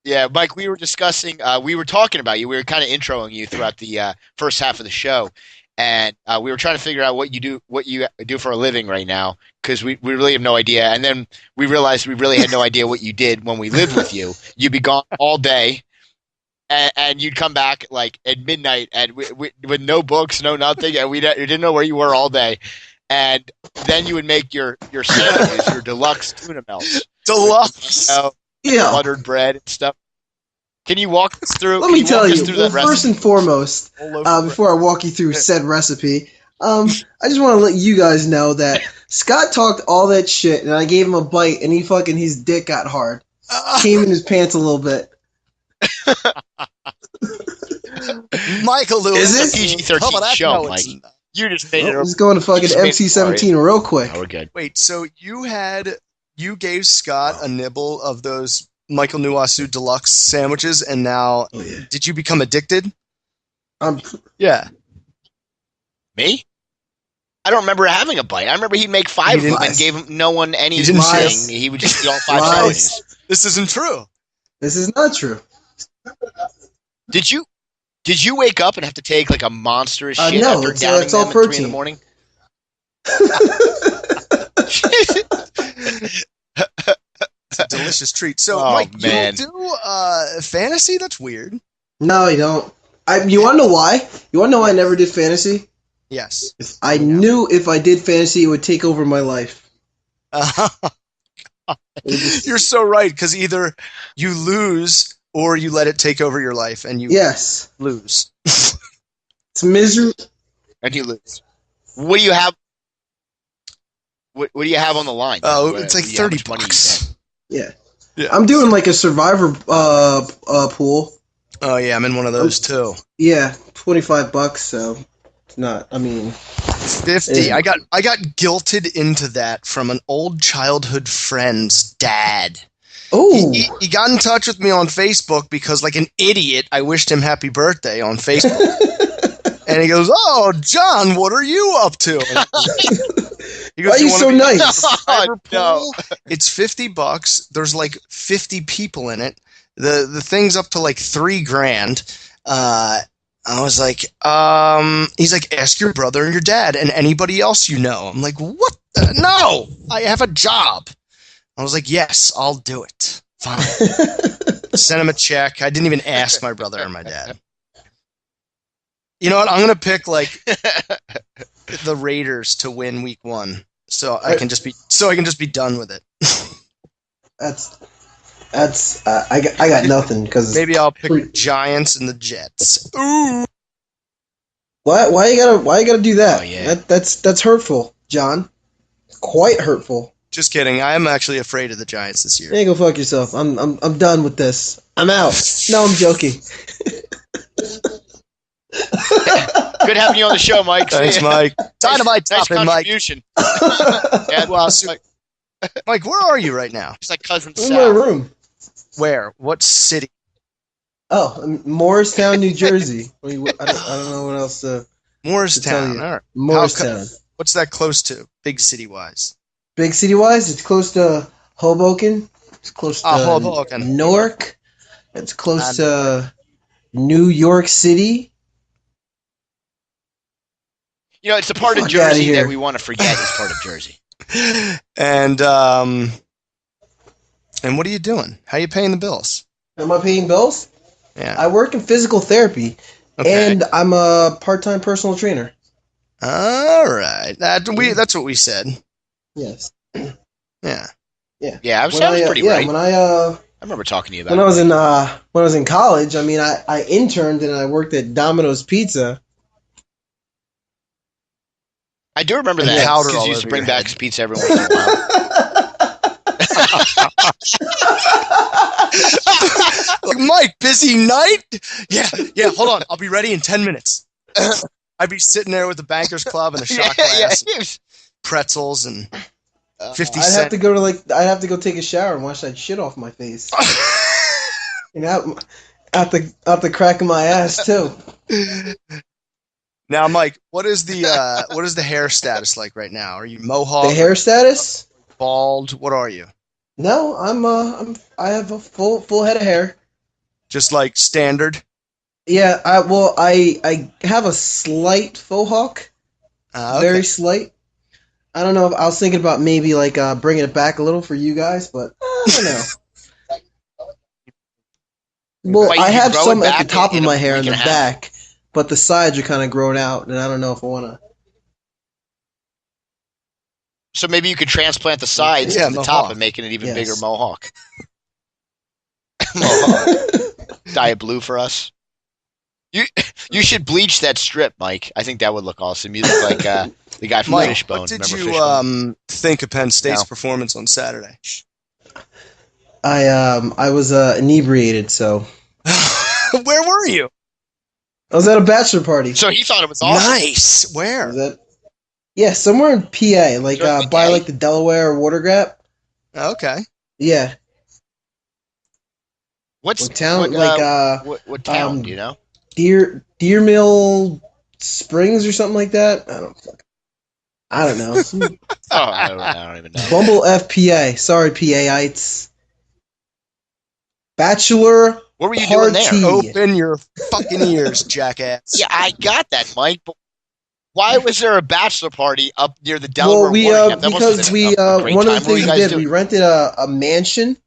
Yeah, Mike, we were discussing, we were talking about you. We were kind of introing you throughout the first half of the show. And we were trying to figure out what you do for a living right now, because we really have no idea. And then we realized we really had no idea what you did when we lived with you. You'd be gone all day, and you'd come back like at midnight and with no books, no nothing, and we didn't know where you were all day. And then you would make your sandwiches, your deluxe tuna melts, Deluxe. Yeah. buttered bread and stuff. Can you walk us through? Let me tell you, well, that first and foremost, before I walk you through said recipe, I just want to let you guys know that Scott talked all that shit, and I gave him a bite, and his dick got hard. Came in his pants a little bit. Michael Lewis. This is a PG-13 show, Mike. You just made it. Let's go into fucking MC-17 real quick. Oh, we're good. Wait, so you gave Scott a nibble of those Michael Nwosu deluxe sandwiches, and now did you become addicted? Yeah. Me? I don't remember having a bite. I remember he'd make 5 of them and gave no one any didn't thing. He would just eat all 5 sandwiches. This isn't true. This is not true. Did you wake up and have to take like a monstrous shit no, after it's downing all them at 3 in protein. the morning? It's a delicious treat. So, Oh, Mike, man. you don't do fantasy? That's weird. No, you don't. You want to know why? You want to know why I never did fantasy? Yes. I knew if I did fantasy, it would take over my life. You're so right, because either you lose or you let it take over your life, and you lose. It's misery. And you lose. What do you have? What do you have on the line? Oh, it's like $30. Yeah. I'm doing like a survivor pool. Oh yeah, I'm in one of those too. Yeah, $25. So it's not. I mean, 50. I got guilted into that from an old childhood friend's dad. Oh, He got in touch with me on Facebook because, like an idiot, I wished him happy birthday on Facebook. And he goes, "Oh, John, what are you up to?" He goes, why are you wanna so be nice? Survivor No. pool? It's $50. There's like 50 people in it. The thing's up to like $3,000. I was like, he's like, ask your brother and your dad and anybody else you know. I'm like, what? No, I have a job. I was like, yes, I'll do it. Fine. Send him a check. I didn't even ask my brother or my dad. You know what? I'm gonna pick like the Raiders to win Week 1, so I can just be done with it. I got nothing because maybe I'll pick the Giants and the Jets. Ooh. Why you gotta do that? Oh, yeah. That's hurtful, John. Quite hurtful. Just kidding. I am actually afraid of the Giants this year. Hey, go fuck yourself. I'm done with this. I'm out. No, I'm joking. Good having you on the show, Mike. Thanks, Mike. Dynamite nice topping, Mike. contribution. Yeah, Well, Mike, where are you right now? It's like cousin I'm in my Sal. room. Where? What city? Oh, Morristown, New Jersey. I don't know what else to tell Morristown. you. All right. Morristown. What's that close to? Big city wise. Big city wise, it's close to Hoboken. It's close to Hoboken. Newark. It's close to New York City. You know, it's the part of Fuck outta Jersey here. that we want to forget is part of Jersey. And what are you doing? How are you paying the bills? Am I paying bills? Yeah. I work in physical therapy, Okay. and I'm a part-time personal trainer. All right. That's what we said. Yes. Yeah. Yeah, I was pretty right. When I remember talking to you about when it. I was in college, I mean, I interned and I worked at Domino's Pizza. I do remember And that powder because all you used to over bring your back head. pizza every once in a while. Like, Mike, busy night? Yeah, hold on. I'll be ready in 10 minutes. I'd be sitting there with the Bankers Club and a shot glass, yeah. pretzels, and 50 I'd cents. have to go take a shower and wash that shit off my face. And out the crack of my ass too. Now, Mike, what is the hair status like right now? Are you mohawk? The hair status? Bald? What are you? No, I have a full head of hair. Just like standard? Yeah, I have a slight faux hawk. Okay. Very slight. I don't know. I was thinking about maybe like bringing it back a little for you guys, but I don't know. Well, Wait, I you have grow it some at back the top in of a my hair in week the and a half? back, but the sides are kind of grown out, and I don't know if I want to. So maybe you could transplant the sides Yeah, to the mohawk. top and make it an even Yes. bigger mohawk. Mohawk. Dye it blue for us. You should bleach that strip, Mike. I think that would look awesome. You look like the guy from Mike, Fishbone. what did Remember you Fishbone? think of Penn State's No. performance on Saturday? I was inebriated, so Where were you? I was at a bachelor party. So he thought it was awesome. Nice. Where? Was that? Yeah, somewhere in PA, like Sure, by PA. like the Delaware Water Gap. Okay. Yeah, What town? what town? um, Do you know? Deer Mill Springs or something like that. I don't know. Oh, I don't even know. Bumble FPA. Sorry, PAites. Bachelor What were you doing there? party. Open your fucking ears, jackass. Yeah, I got that, Mike. But why was there a bachelor party up near the Delaware Well, we Water Gap? That must have because been we a great one of time. the What were things you we guys did, doing? we rented a mansion.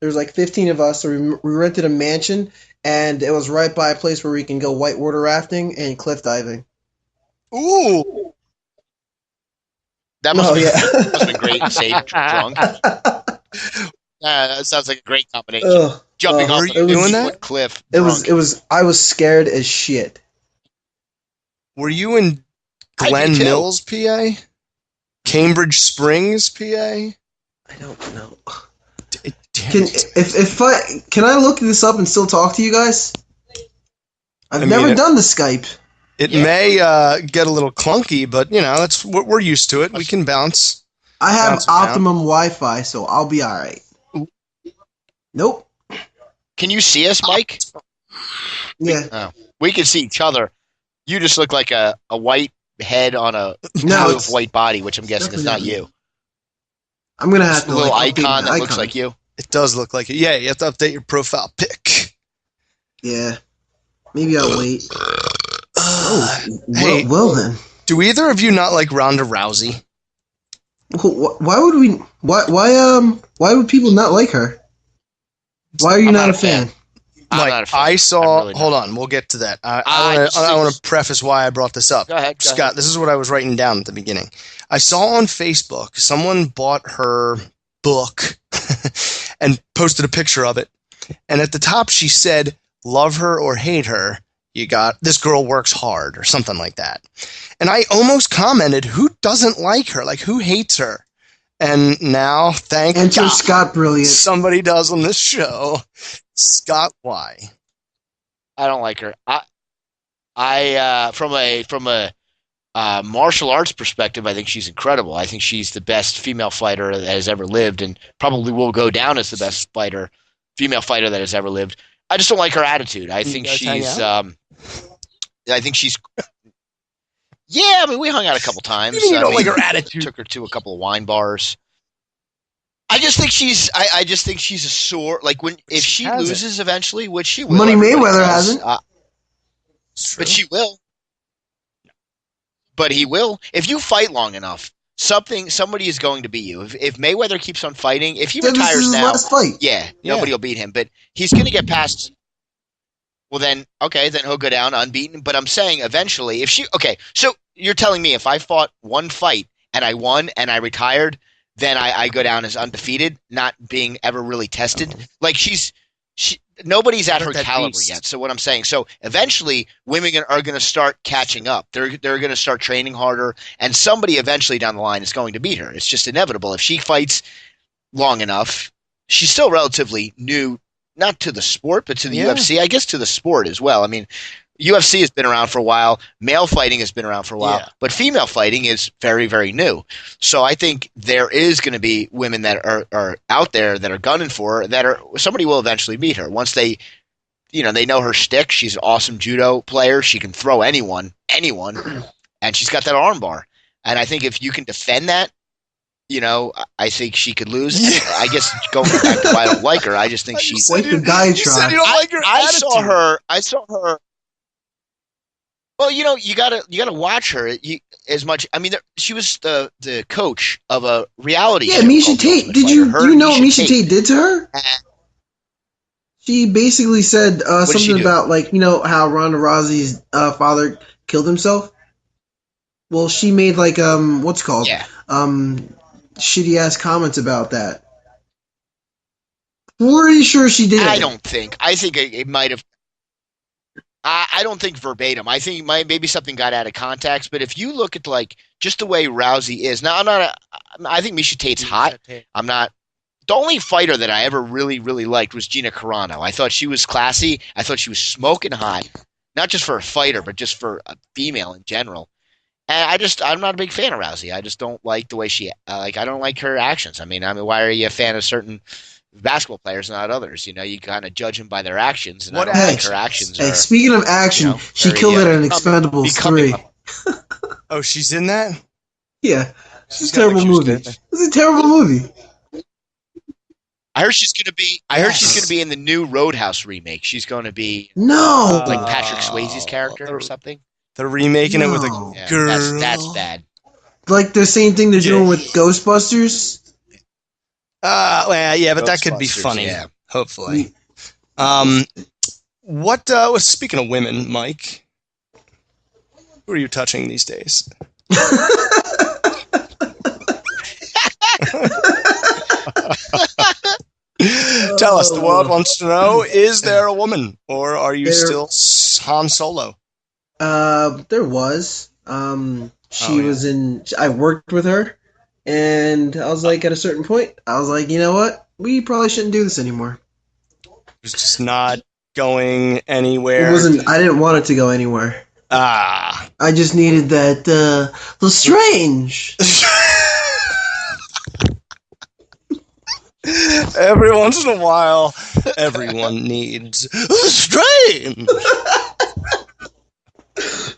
There was like 15 of us, so we rented a mansion, and it was right by a place where we can go whitewater rafting and cliff diving. Ooh. That must, Oh, have been, yeah. must have been great and safe, drunk. That sounds like a great combination. Ugh. Jumping off were a you doing that? 50-foot cliff. It drunk. was. I was scared as shit. Were you in I did Glen too. Mills, PA? Cambridge Springs, PA? I don't know. Damn Can I look this up and still talk to you guys? I've never done the Skype. It Yeah. may get a little clunky, but that's we're used to it. We can bounce. I have Bounce around. optimum Wi-Fi, so I'll be all right. Nope. Can you see us, Mike? Yeah. We can see each other. You just look like a white head on a No, blue it's white body, which I'm guessing is not definitely you. I'm gonna have Just to a little like, update icon my that looks like you. It does look like it. Yeah, you have to update your profile pic. Yeah. Maybe I'll wait. Oh, Hey. well then. Do either of you not like Ronda Rousey? Why would we? Why would people not like her? Why are you I'm not a fan? Mike, I saw. Really hold on, we'll get to that. I want to preface why I brought this up. Go ahead, Scott. This is what I was writing down at the beginning. I saw on Facebook someone bought her book and posted a picture of it, and at the top she said, "Love her or hate her, you got this girl works hard," or something like that. And I almost commented, "Who doesn't like her? Like, who hates her?" And now, thank Enter God, Scott Brilliant. somebody does on this show. Scott, why? I don't like her. I from a martial arts perspective, I think she's incredible. I think she's the best female fighter that has ever lived, and probably will go down as the best female fighter that has ever lived. I just don't like her attitude. I think she's. Yeah, I mean, we hung out a couple times. You don't like her attitude? Took her to a couple of wine bars. I just think she's. I just think she's a sore. Like if she loses eventually, which she will. Money Mayweather hasn't. But she will. But he will. If you fight long enough, somebody is going to beat you. If Mayweather keeps on fighting, if he retires now, nobody will beat him. But he's going to get past. Well, then, okay, then he'll go down unbeaten. But I'm saying eventually, so you're telling me if I fought one fight and I won and I retired, then I go down as undefeated, not being ever really tested. Like nobody's at her caliber yet. So what I'm saying, so eventually women are going to start catching up. They're going to start training harder, and somebody eventually down the line is going to beat her. It's just inevitable. If she fights long enough, she's still relatively new, not to the sport, but to the UFC, I guess to the sport as well. I mean, UFC has been around for a while. Male fighting has been around for a while, but female fighting is very, very new. So I think there is going to be women that are out there that are gunning for her, somebody will eventually beat her once they know her shtick. She's an awesome judo player. She can throw anyone, and she's got that arm bar. And I think if you can defend that, I think she could lose. I guess going back to why I don't like her, I just think she's like the diatribe. I saw her. Well, you gotta watch her as much. I mean, she was the coach of a reality show. Yeah, Misha Tate. Do you know what Misha Tate did to her? She basically said something about how Ronda Rousey's father killed himself. Well, she made what's it called? Yeah. Shitty ass comments about that. Pretty sure she did. I think it might have. I don't think verbatim. I think maybe something got out of context. But if you look at just the way Rousey is now, I think Misha Tate's hot. I'm not. The only fighter that I ever really, really liked was Gina Carano. I thought she was classy. I thought she was smoking hot, not just for a fighter, but just for a female in general. And I'm not a big fan of Rousey. I just don't like the way she I don't like her actions. I mean, why are you a fan of certain basketball players, not others? You kind of judge them by their actions. And her actions. Hey, speaking of action, she killed it in Expendables 3. Oh, she's in that? Yeah, it's a terrible movie. It's a terrible movie. I heard she's gonna be. She's gonna be in the new Roadhouse remake. She's going to be like Patrick Swayze's character or something. They're remaking it with a girl. That's bad. Like the same thing they're doing with Ghostbusters. Well, yeah, but that could be funny. Yeah. Hopefully. Speaking of women, Mike, who are you touching these days? Tell us. The world wants to know: is there a woman, or are you still Han Solo? There was. She was in. I worked with her, and I was like, at a certain point, I was like, you know what? We probably shouldn't do this anymore. It was just not going anywhere. It wasn't. I didn't want it to go anywhere. I just needed that Lestrange. Every once in a while, everyone needs Lestrange.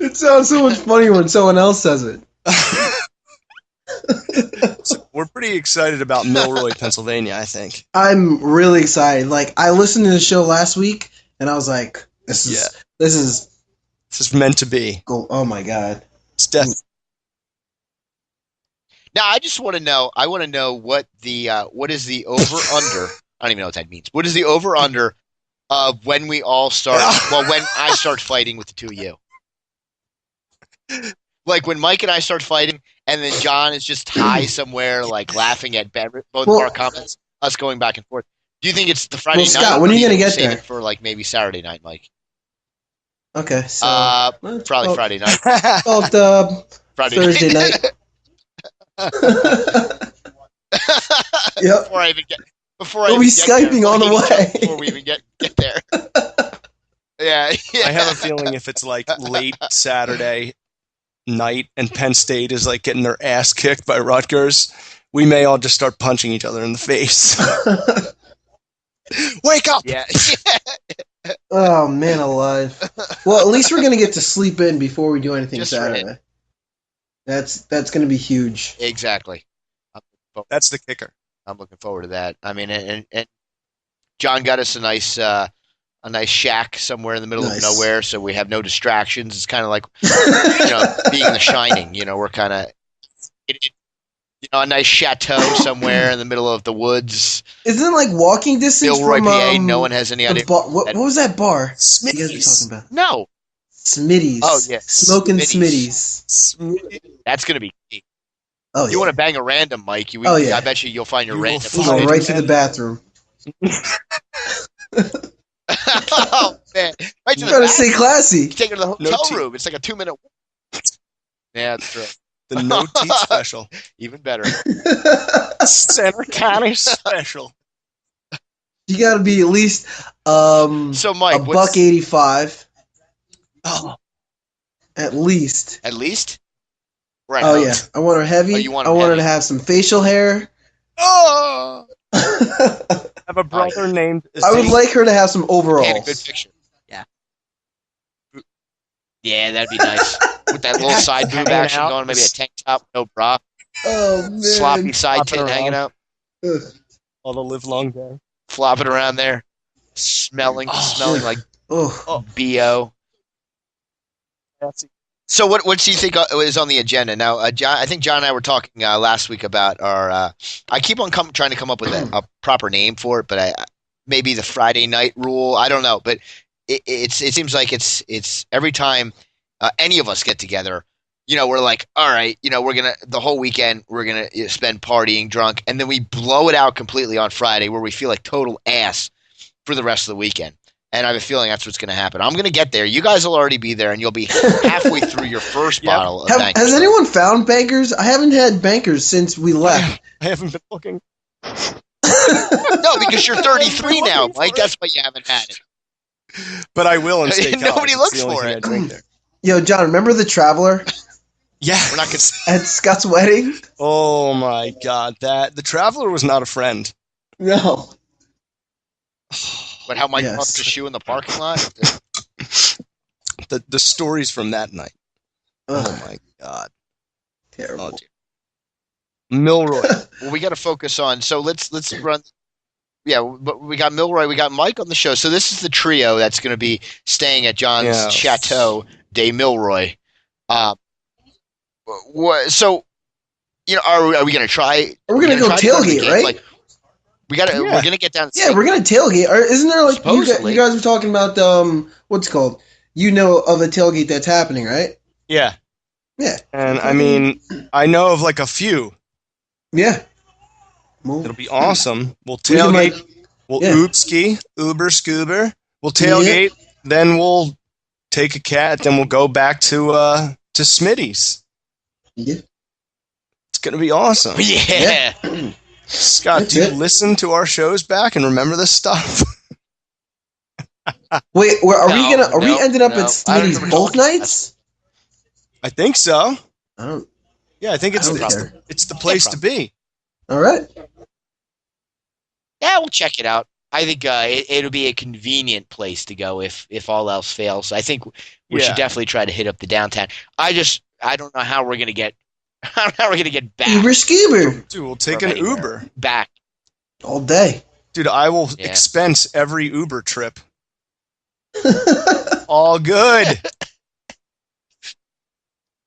It sounds so much funnier when someone else says it. So we're pretty excited about Milroy, Pennsylvania, I think. I'm really excited. Like, I listened to the show last week, and I was like, this is meant to be. Oh my God. It's death. Now, I just want to know. I want to know what is the over under. I don't even know what that means. What is the over under When we all start, well, when I start fighting with the two of you. Like when Mike and I start fighting, and then John is just high somewhere, like laughing at both of our comments, us going back and forth. Do you think it's the Friday night? Scott, when are you going to get there? Save it for like maybe Saturday night, Mike. Okay, so probably Friday night. Friday Thursday night. Yep. We'll be Skyping on the way before we even get there. Yeah. I have a feeling if it's like late Saturday night and Penn State is like getting their ass kicked by Rutgers, we may all just start punching each other in the face. Wake up! Yeah. Oh man, alive. Well, at least we're gonna get to sleep in before we do anything Just Saturday. That's gonna be huge. Exactly. That's the kicker. I'm looking forward to that. I mean, and John got us a nice shack somewhere in the middle of nowhere, so we have no distractions. It's kind of like being The Shining. We're kind of a nice chateau somewhere in the middle of the woods. Isn't it like walking distance Milroy, from PA? No one has any idea. What was that bar Smitty's. you guys were talking about? No. Smitty's. Oh yeah, Smoking Smitty's. That's gonna be key. Oh, you want to bang a random, Mike? yeah. I bet you'll find your random. We'll go right to the bathroom. Oh man! Right You gotta stay classy. You take her to the hotel room. It's like a 2-minute. Yeah, that's true. The no teeth special. Even better. Center County special. You gotta be at least so Mike, $1.85. Oh. At least. At least? Right. Oh yeah. I want her heavy. I want her to have some facial hair. Oh. I have a brother named Zane. I would like her to have some overalls. And a good picture. Yeah. Yeah, that'd be nice. With that little side boob action going, maybe a tank top, no bra. Oh man. Sloppy side tit hanging out. All the live long day. Flopping around there. Smelling like BO. So what do you think is on the agenda now? John, I think John and I were talking last week about our. I keep on trying to come up with a proper name for it, but maybe the Friday night rule. I don't know, but it seems like it's every time any of us get together, we're like, all right, we're gonna the whole weekend we're gonna spend partying, drunk, and then we blow it out completely on Friday, where we feel like total ass for the rest of the weekend. And I have a feeling that's what's going to happen. I'm going to get there. You guys will already be there, and you'll be halfway through your first bottle of Bankers. Has anyone found Bankers? I haven't had Bankers since we left. I haven't been looking. No, because you're 33 now, Mike. That's why you haven't had it. But I will in State Nobody looks for it. Yo, John, remember the Traveler? Yeah. We're not gonna... At Scott's wedding? Oh, my God. The Traveler was not a friend. No. But how Mike bumped his shoe in the parking lot? The stories from that night. Oh my God. Terrible. Oh, dear. Milroy. Well, we got to focus on. So let's run. Yeah, but we got Milroy, we got Mike on the show. So this is the trio that's going to be staying at John's Chateau de Milroy. So, are we going to try? We're going to go tailgate, right? Like, we're gonna get down. Yeah, we're gonna tailgate. Isn't there like you guys were talking about what's it called? Of a tailgate that's happening, right? Yeah. Yeah. And I mean, I know of like a few. Yeah. It'll be awesome. We'll tailgate. We'll Uber Scoober. We'll tailgate. Yeah. Then we'll take a cat. Then we'll go back to Smitty's. Yeah. It's gonna be awesome. Yeah. Scott, do you listen to our shows back and remember this stuff? Wait, are we ending up at Smitty's both nights? I think so. I think it's the place to be. All right. Yeah, we'll check it out. I think it'll be a convenient place to go if all else fails. I think we should definitely try to hit up the downtown. I don't know how we're gonna get. How are we going to get back? Uber Scoober. Dude, we'll take an Uber. Back. All day. Dude, I will expense every Uber trip. All good.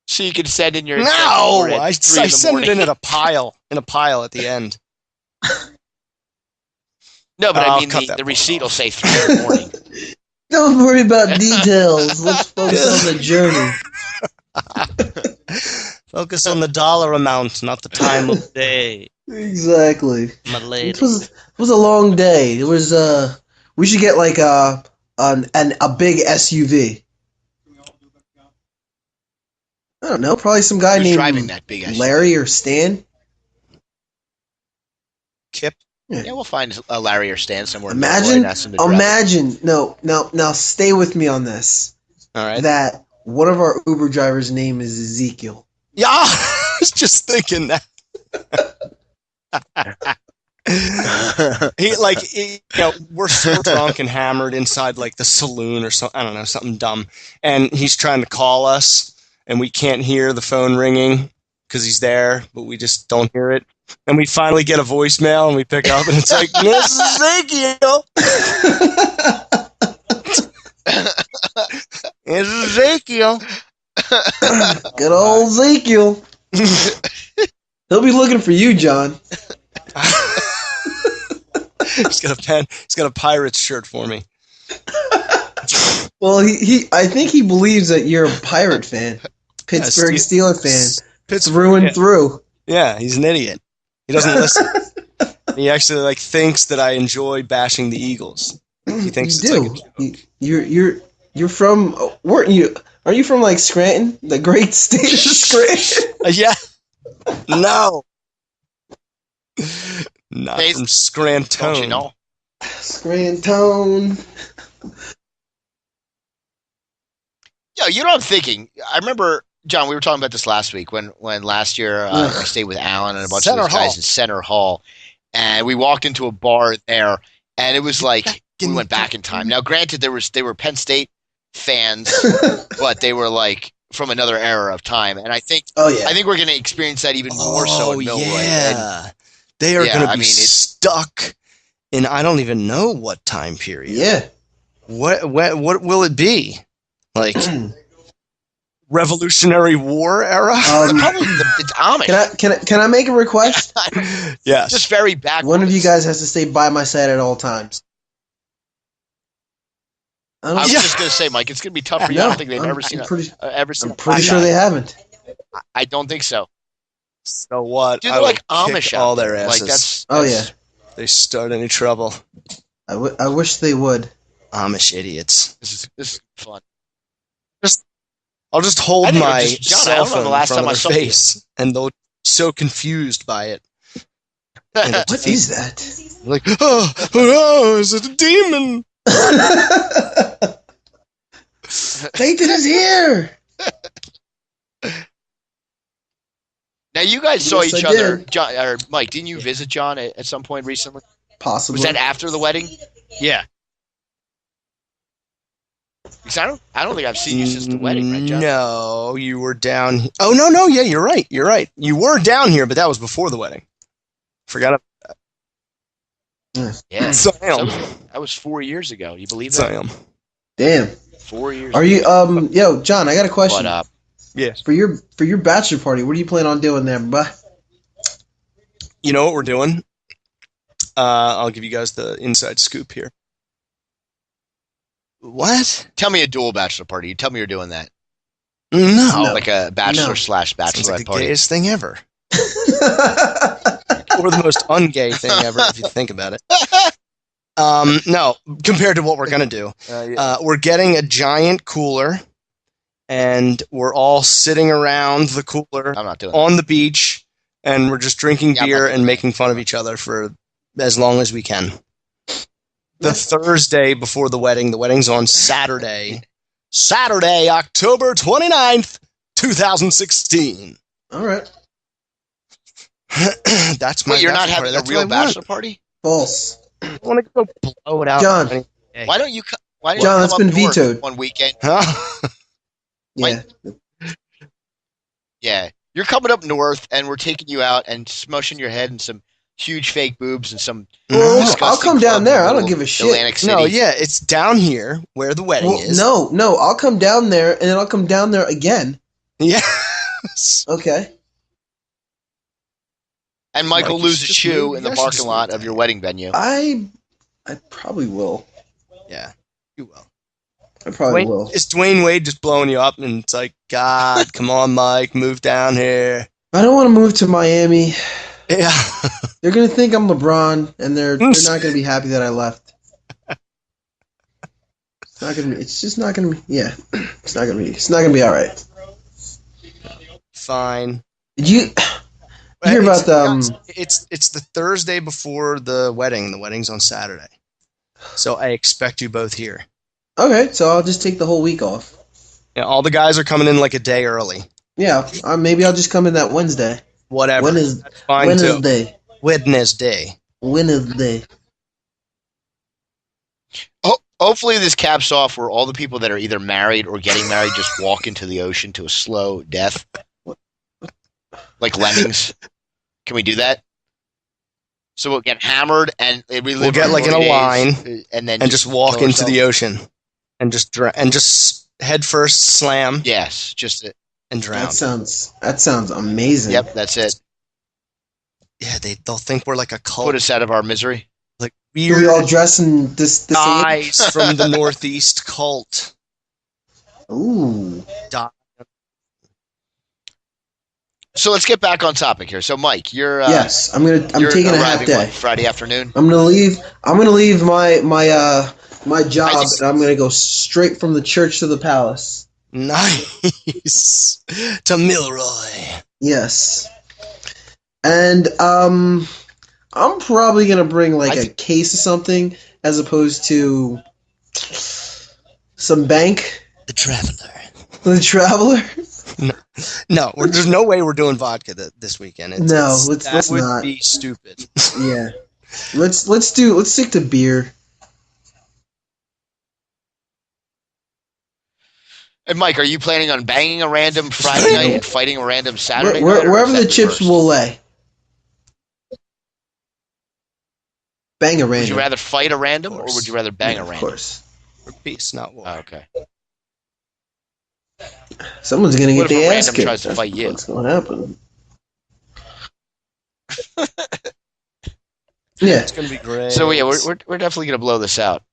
So you can send in your... No! I send it in a pile. In a pile at the end. No, but I I'll mean, cut the that receipt will off. say 3 in the morning. Don't worry about details. Let's focus on the journey. Focus on the dollar amount, not the time of day. Exactly. My lady. It was a long day. It was we should get like a big SUV. I don't know, probably some guy Who's named driving that big SUV? Larry or Stan. Kip. Yeah, we'll find a Larry or Stan somewhere. Imagine, and ask them to drive it. imagine. No, now stay with me on this. All right. That one of our Uber drivers' name is Ezekiel. Yeah, I was just thinking that. We're so drunk and hammered inside like the saloon or something. I don't know, something dumb. And he's trying to call us, and we can't hear the phone ringing because he's there, but we just don't hear it. And we finally get a voicemail, and we pick up, and it's like, "This is Ezekiel." It's Ezekiel. Good old Ezekiel. He'll be looking for you, John. He's got a pen. He's got a Pirates shirt for me. Well, I think he believes that you're a Pirate fan, Pittsburgh Steelers fan, through and through. Yeah, he's an idiot. He doesn't listen. He actually thinks that I enjoy bashing the Eagles. He thinks you do. You're from weren't you? Are you from like Scranton, the great state of Scranton? Yeah. No. Not from Scranton. Don't you know? Scranton. Yo, you know what I'm thinking? I remember, John, we were talking about this last week when last year I stayed with Alan and a bunch of those guys in Center Hall, and we walked into a bar there, and it was like we went back in time. Now, granted, they were Penn State fans, but they were like from another era of time, and I think I think we're going to experience that even more so in Milroy. Yeah. And, they are going to be stuck in I don't even know what time period. Yeah. What will it be? Like Revolutionary War era? Probably it's Amish. Can I make a request? Yes. Just very backwards. One of you guys has to stay by my side at all times. I was just going to say, Mike, it's going to be tough for you. I don't think they've ever seen I'm pretty sure they haven't. I don't think so. So what? Dude, they're like Amish all out their there. asses. Like They start any trouble. I wish they would. Amish idiots. This is fun. I'll just hold my cell John, phone in front of their face, and they'll be so confused by it. What is that? Like, oh, is it a demon? Satan is here. Now, you guys saw each other. did. John, or Mike, didn't you visit John at some point recently? Possibly. Was that after the wedding? Yeah. Because I don't think I've seen you since the wedding, right, John? No, you were down. Oh, no, yeah, you're right. You were down here, but that was before the wedding. Forgot about that. Yeah. That was 4 years ago. You believe that? Damn. 4 years Are you, yo, John, I got a question. What up? Yes. For your bachelor party, what do you plan on doing there, bud? You know what we're doing? I'll give you guys the inside scoop here. What? Tell me a dual bachelor party. You tell me you're doing that. No. Like a bachelor / bachelorette Sounds like the party. gayest thing ever. Or the most ungay thing ever, if you think about it. No, compared to what we're going to do. We're getting a giant cooler, and we're all sitting around the cooler on the beach, and we're just drinking beer and making fun of each other for as long as we can. The Thursday before the wedding's on Saturday, October 29th, 2016. All right. That's my Wait, you're not having a real bachelor party? False. I want to go blow it out. John. Why don't you come that's been vetoed. One weekend? Huh? Yeah. Yeah. You're coming up north, and we're taking you out and smushing your head in some huge fake boobs and some I'll come down there. I don't give a shit. Atlantic City. No, yeah, it's down here where the wedding is. No, I'll come down there, and then I'll come down there again. Yes. Okay. And Mike will lose a shoe in the parking lot of your wedding venue. I I probably will. Yeah, you will. I probably will. Is Dwayne Wade just blowing you up and it's like, God, come on, Mike, move down here? I don't want to move to Miami. Yeah. They're gonna think I'm LeBron, and they're not gonna be happy that I left. It's not gonna be. It's just not gonna be. Yeah, it's not gonna be. It's not gonna be all right. Fine. Did you hear about the? It's the Thursday before the wedding. The wedding's on Saturday, so I expect you both here. Okay, so I'll just take the whole week off. Yeah, all the guys are coming in like a day early. Yeah, maybe I'll just come in that Wednesday. Whatever. That's fine Wednesday. Too. Wednesday. Wednesday. Oh, hopefully this caps off where all the people that are either married or getting married just walk into the ocean to a slow death. Like lemmings. Can we do that? So we'll get hammered and we'll get like in a line and then just walk into the ocean and just head first slam. Yes, just and drown. That sounds amazing. Yep, that's it. Yeah, they'll think we're like a cult. Put us out of our misery. Like weird. We all dress in this guys from the Northeast cult. Ooh. So let's get back on topic here. So Mike, you're yes, I'm taking a half day. Friday afternoon. I'm gonna leave my job and I'm gonna go straight from the church to the palace. Nice. To Milroy. Yes. And I'm probably gonna bring like a case of something as opposed to some bank. The Traveler. The Traveler. No, there's no way we're doing vodka this weekend. Let's that would not. Be stupid. Yeah, let's stick to beer. And Mike, are you planning on banging a random Friday night and fighting a random Saturday night? Wherever the chips will lay. Bang a random. Would you rather fight a random or would you rather bang a random? Of course. For peace, not war. Oh, okay. Someone's gonna get their ass kicked. Tries to fight you. What's gonna happen? Yeah, it's gonna be great. So yeah, we're definitely gonna blow this out.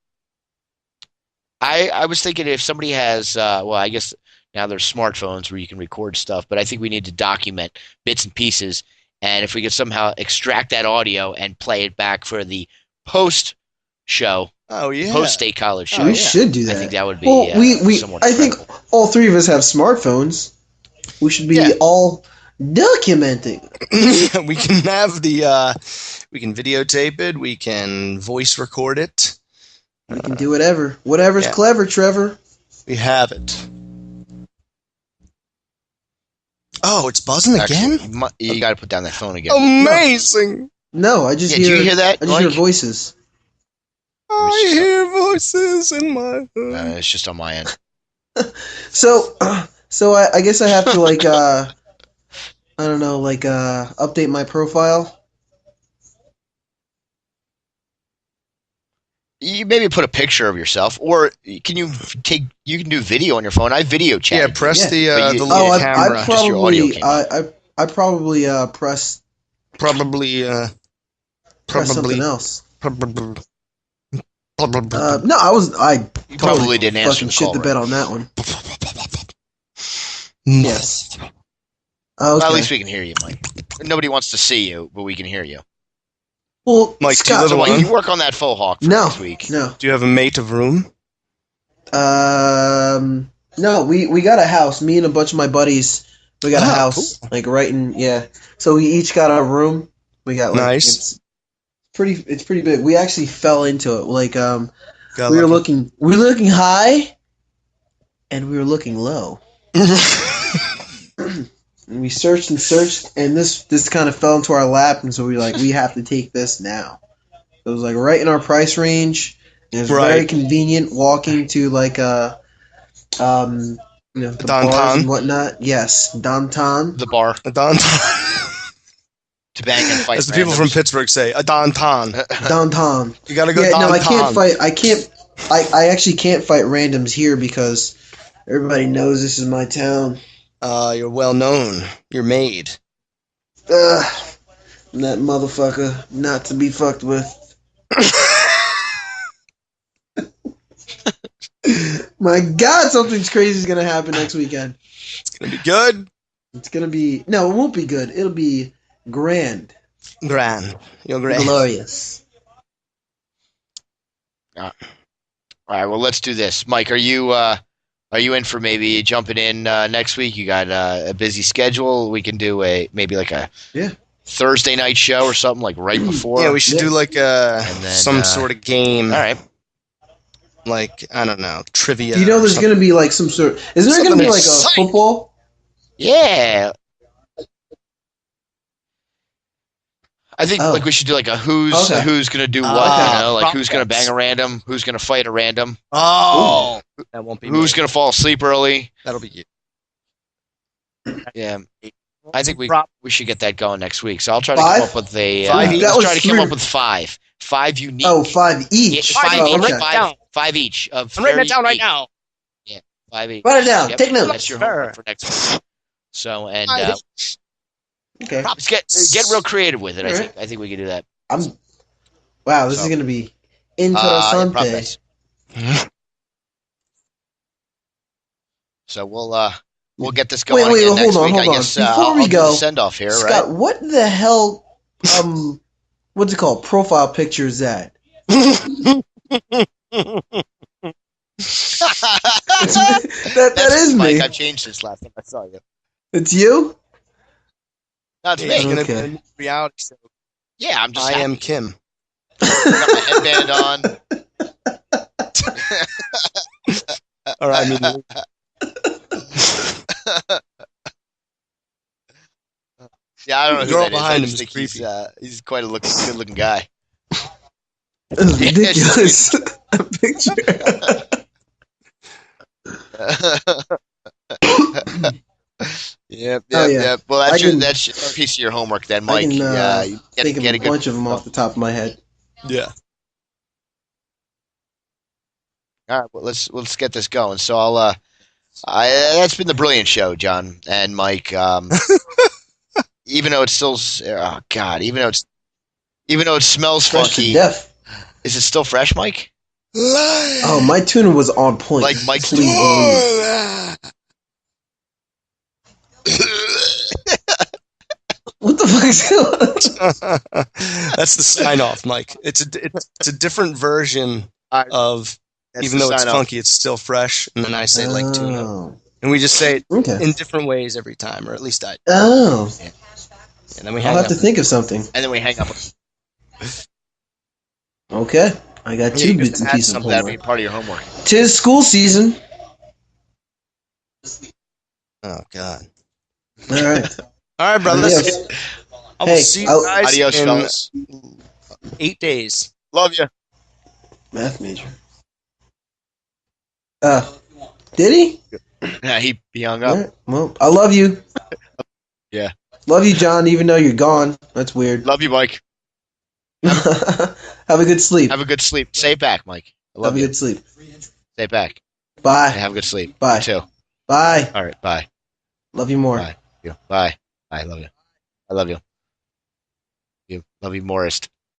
I was thinking if somebody has, I guess now there's smartphones where you can record stuff, but I think we need to document bits and pieces, and if we could somehow extract that audio and play it back for the post show. Oh yeah, post State College show. We should do that. I think that would be. Well, somewhat I think all three of us have smartphones. We should be all documenting. We can have we can videotape it. We can voice record it. We can do whatever. Whatever's clever, Trevor. We have it. Oh, it's buzzing again? You got to put down that phone again. Amazing. No, I just hear. Do you hear that? I just hear voices. I hear voices in my head. It's just on my end. So I guess I have to I don't know, update my profile. You maybe put a picture of yourself, or can you can do video on your phone. I video chat. Yeah, press the little camera. I probably press something else. No, I probably didn't answer fucking the shit call, the bed on that one. Yes. Okay. Well, at least we can hear you, Mike. Nobody wants to see you, but we can hear you. Well, Mike, Scott, do you live you work on that faux hawk for next week. No. Do you have a mate of room? No, we got a house. Me and a bunch of my buddies, we got a house, cool. Right in, So we each got a room. We got nice. It's pretty big. We actually fell into it. We were looking high, and we were looking low. And we searched, and this kind of fell into our lap, and so we have to take this now. It was right in our price range. And it was very convenient walking to the bars and whatnot. Yes, downtown. The bar. Downtown. To bang and fight. As the people from Pittsburgh say, a downtown. Downtown. You gotta go downtown. No, I can't fight. I actually can't fight randoms here because everybody knows this is my town. You're well known. You're made. I'm that motherfucker not to be fucked with. My God, something's crazy is gonna happen next weekend. It's gonna be good. It's gonna be no, it won't be good. It'll be grand, You're great. glorious. All right, well, let's do this. Mike, are you in for maybe jumping in next week? You got a busy schedule. We can do maybe like a Thursday night show or something like right before. Yeah, we should do like some sort of game. All right. Like, I don't know, trivia. Do you know there's gonna be like some sort? Is there gonna be like a football? Yeah. I think like we should do like a who's gonna do what, like who's gonna bang a random, who's gonna fight a random. Oh, that won't be. Who's gonna fall asleep early? That'll be you. Yeah, I think we should get that going next week. So I'll try to Five? come up with a. Let's try to come up with five unique. Oh, 5 each. Yeah, Okay. five each of. I'm writing it down right now. Yeah, 5 each. Write it down. Take notes. That's your homework for next week. So and Okay. get real creative with it. All I think we can do that. Wow, this is gonna be interesante. So we'll get this going. Wait, again next hold week. on. I guess Before we I'll do go, the send off here, Scott, right? what the hell? What's it called? Profile picture is that? that is Mike, me. I changed this last time I saw you. It's you. That's It's me. gonna be a reality show. Yeah, I'm just. I happy. am Kim. Got my headband on. All right, I mean, yeah, I don't know the who girl that is. behind I him just is think creepy. he's quite a good-looking guy. That's ridiculous. Picture. Yep. Yeah. Well, that's a piece of your homework then, Mike. I can you think of get a bunch of them off the top of my head. yeah. All right, well, let's get this going. So that's been the brilliant show, John and Mike. Even though it's still, oh God, even though it smells Fresh funky, to death. is it still fresh, Mike? Oh, my tuna was on point. Like Mike's Please believe. What the fuck is going on? That's the sign off, Mike. It's a different version of. Even though it's funky, it's still fresh. And then I say like tuna, and we just say it in different ways every time, or at least I. Oh. Yeah. And then we hang I'll have up. to think of something. And then we hang up. Okay, I got two bits and pieces of That'd be homework. part of your homework. 'Tis school season. Oh God! All right. All right, brothers. Adios. I will see you guys Adios, in fellas. 8 days. Love you. Math major. Did he? Yeah, he hung All up. right. Well, I love you. Yeah. Love you, John, even though you're gone. That's weird. Love you, Mike. Have a good sleep. Have a good sleep. Stay back, Mike. I love Have a you. good sleep. Stay back. Bye. Have a good sleep. Bye. You too. Bye. All right. Bye. Love you more. Bye. Bye. I love you. I love you. You love you, Morris.